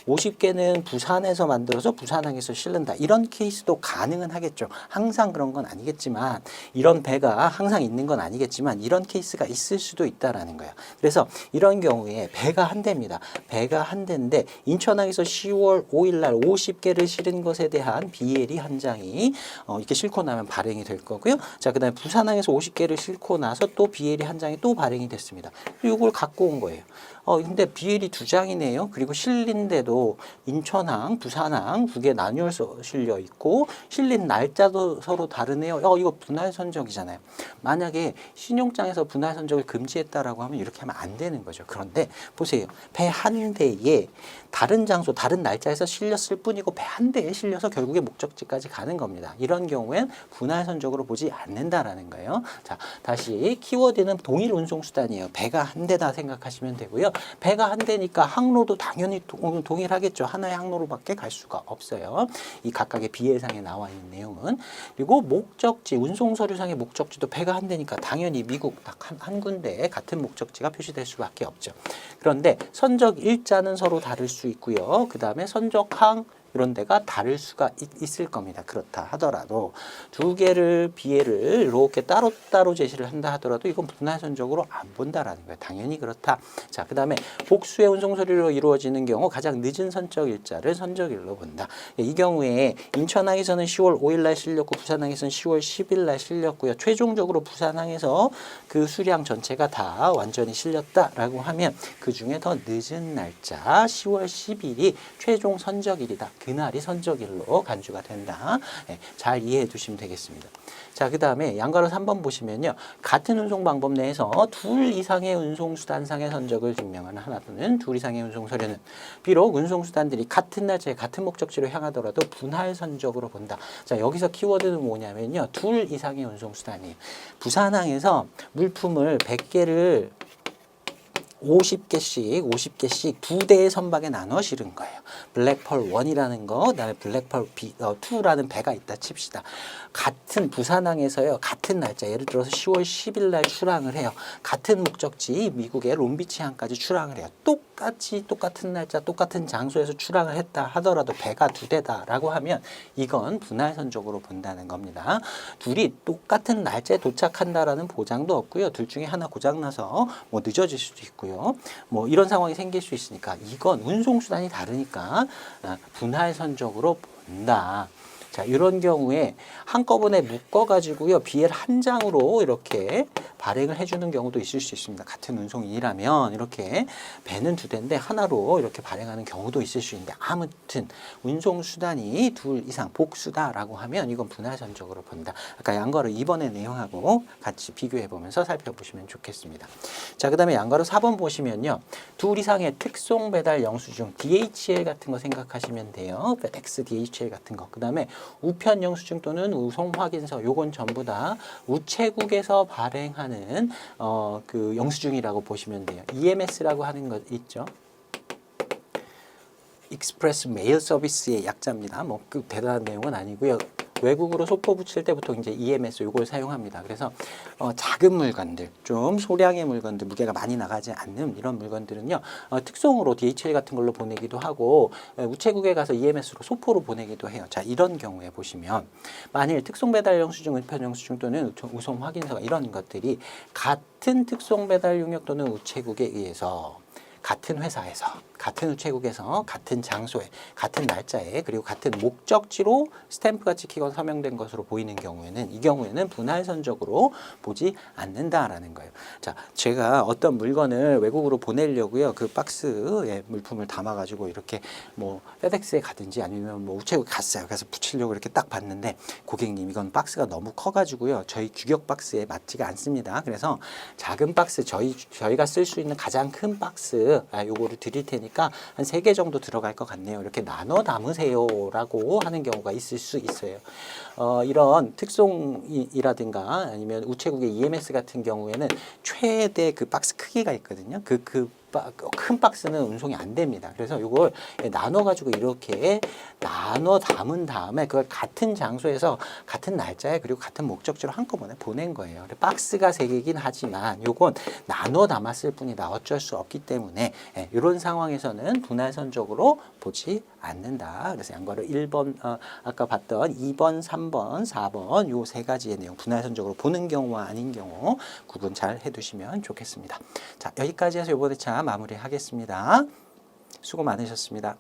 50개는 부산에서 만들어서 부산항에서 실른다. 이런 케이스도 가능은 하겠죠. 항상 그런 건 아니겠지만 이런 배가 항상 있는 건 아니겠지만 이런 케이스가 있을 수도 있다라는 거예요. 그래서 이런 경우에 배가 한 대입니다. 배가 한 대인데 인천항에서 10월 5일 날 50개를 실은 것에 대한 BL이 한 장이 이렇게 싣고 나면 발행이 될 거고요. 자, 그다음에 부산항에서 50개를 싣고 나서 또 BL이 한 장이 또 발행이 됐습니다. 이걸 갖고 온 거예요. 근데 BL이 두 장이네요. 그리고 실린데도 인천항, 부산항 두 개 나뉘어서 실려 있고 실린 날짜도 서로 다르네요. 이거 분할 선적이잖아요. 만약에 신용장에서 분할 선적을 금지했다라고 하면 이렇게 하면 안 되는 거죠. 그런데 보세요. 배 한 대에 다른 장소, 다른 날짜에서 실렸을 뿐이고 배 한 대에 실려서 결국에 목적지까지 가는 겁니다. 이런 경우엔 분할 선적으로 보지 않는다라는 거예요. 자, 다시 키워드는 동일 운송수단이에요. 배가 한 대다 생각하시면 되고요. 배가 한 대니까 항로도 당연히 동일하겠죠. 하나의 항로로밖에 갈 수가 없어요. 이 각각의 비례상에 나와 있는 내용은. 그리고 목적지, 운송서류상의 목적지도 배가 한 대니까 당연히 미국 딱 한 군데에 같은 목적지가 표시될 수밖에 없죠. 그런데 선적 일자는 서로 다를 수 있고요. 그 다음에 선적항 이런 데가 다를 수가 있을 겁니다. 그렇다 하더라도 두 개를 비례를 이렇게 따로따로 제시를 한다 하더라도 이건 분할선적으로 안 본다라는 거예요. 당연히 그렇다. 자, 그 다음에 복수의 운송서류로 이루어지는 경우 가장 늦은 선적 일자를 선적일로 본다. 이 경우에 인천항에서는 10월 5일 날 실렸고 부산항에서는 10월 10일 날 실렸고요. 최종적으로 부산항에서 그 수량 전체가 다 완전히 실렸다라고 하면 그 중에 더 늦은 날짜 10월 10일이 최종 선적일이다. 그날이 선적일로 간주가 된다. 잘 이해해 두시면 되겠습니다. 자, 그 다음에 양가로 3번 보시면요. 같은 운송 방법 내에서 둘 이상의 운송수단상의 선적을 증명하는 하나 또는 둘 이상의 운송서류는 비록 운송수단들이 같은 날짜에 같은 목적지로 향하더라도 분할 선적으로 본다. 자, 여기서 키워드는 뭐냐면요. 둘 이상의 운송수단이에요. 부산항에서 물품을 100개를 50개씩 두 대의 선박에 나눠 실은 거예요. 블랙펄 1이라는 거, 그다음에 블랙펄 2라는 배가 있다 칩시다. 같은 부산항에서요. 같은 날짜, 예를 들어서 10월 10일 날 출항을 해요. 같은 목적지 미국의 롬비치항까지 출항을 해요. 똑같은 날짜, 똑같은 장소에서 출항을 했다 하더라도 배가 두 대다라고 하면 이건 분할선적으로 본다는 겁니다. 둘이 똑같은 날짜에 도착한다라는 보장도 없고요. 둘 중에 하나 고장나서 뭐 늦어질 수도 있고요. 뭐 이런 상황이 생길 수 있으니까 이건 운송수단이 다르니까 분할선적으로 본다. 자, 이런 경우에 한꺼번에 묶어가지고요. BL 한 장으로 이렇게 발행을 해주는 경우도 있을 수 있습니다. 같은 운송인이라면 이렇게 배는 두 대인데 하나로 이렇게 발행하는 경우도 있을 수 있는데 아무튼 운송수단이 둘 이상 복수다라고 하면 이건 분할선적으로 본다. 아까 양가로 2번의 내용하고 같이 비교해보면서 살펴보시면 좋겠습니다. 자, 그 다음에 양가로 4번 보시면요. 둘 이상의 특송 배달 영수증 DHL 같은 거 생각하시면 돼요. FedEx, DHL 같은 거. 그 다음에 우편 영수증 또는 우송 확인서 요건 전부 다 우체국에서 발행하는 그 영수증이라고 보시면 돼요. EMS라고 하는 것 있죠. 익스프레스 메일 서비스의 약자입니다. 뭐 그 대단한 내용은 아니고요. 외국으로 소포 붙일 때부터 이제 EMS 요걸 사용합니다. 그래서 작은 물건들, 좀 소량의 물건들, 무게가 많이 나가지 않는 이런 물건들은요, 특송으로 DHL 같은 걸로 보내기도 하고 우체국에 가서 EMS로 소포로 보내기도 해요. 자, 이런 경우에 보시면 만일 특송 배달 영수증, 은편 영수증 또는 우송 확인서가 이런 것들이 같은 특송 배달 용역 또는 우체국에 의해서 같은 회사에서, 같은 우체국에서, 같은 장소에, 같은 날짜에, 그리고 같은 목적지로 스탬프가 찍히거나 서명된 것으로 보이는 경우에는, 이 경우에는 분할선적으로 보지 않는다라는 거예요. 자, 제가 어떤 물건을 외국으로 보내려고요, 그 박스에 물품을 담아가지고 이렇게 뭐 페덱스에 가든지 아니면 뭐 우체국에 갔어요. 그래서 붙이려고 이렇게 딱 봤는데, 고객님 이건 박스가 너무 커가지고요, 저희 규격 박스에 맞지가 않습니다. 그래서 작은 박스, 저희가 쓸 수 있는 가장 큰 박스, 요거를 드릴 테니까 한 3개 정도 들어갈 것 같네요. 이렇게 나눠 담으세요 라고 하는 경우가 있을 수 있어요. 이런 특송이라든가 아니면 우체국의 EMS 같은 경우에는 최대 그 박스 크기가 있거든요. 큰 박스는 운송이 안 됩니다. 그래서 이걸 나눠 가지고 이렇게 나눠 담은 다음에 그걸 같은 장소에서 같은 날짜에 그리고 같은 목적지로 한꺼번에 보낸 거예요. 박스가 3개긴 하지만 요건 나눠 담았을 뿐이다. 어쩔 수 없기 때문에 이런 상황에서는 분할선적으로 보지 않는다. 그래서 양과로 1번, 아까 봤던 2번, 3번, 4번 요 3가지의 내용 분할선적으로 보는 경우와 아닌 경우 구분 잘 해두시면 좋겠습니다. 자, 여기까지 해서 이번에 차 마무리하겠습니다. 수고 많으셨습니다.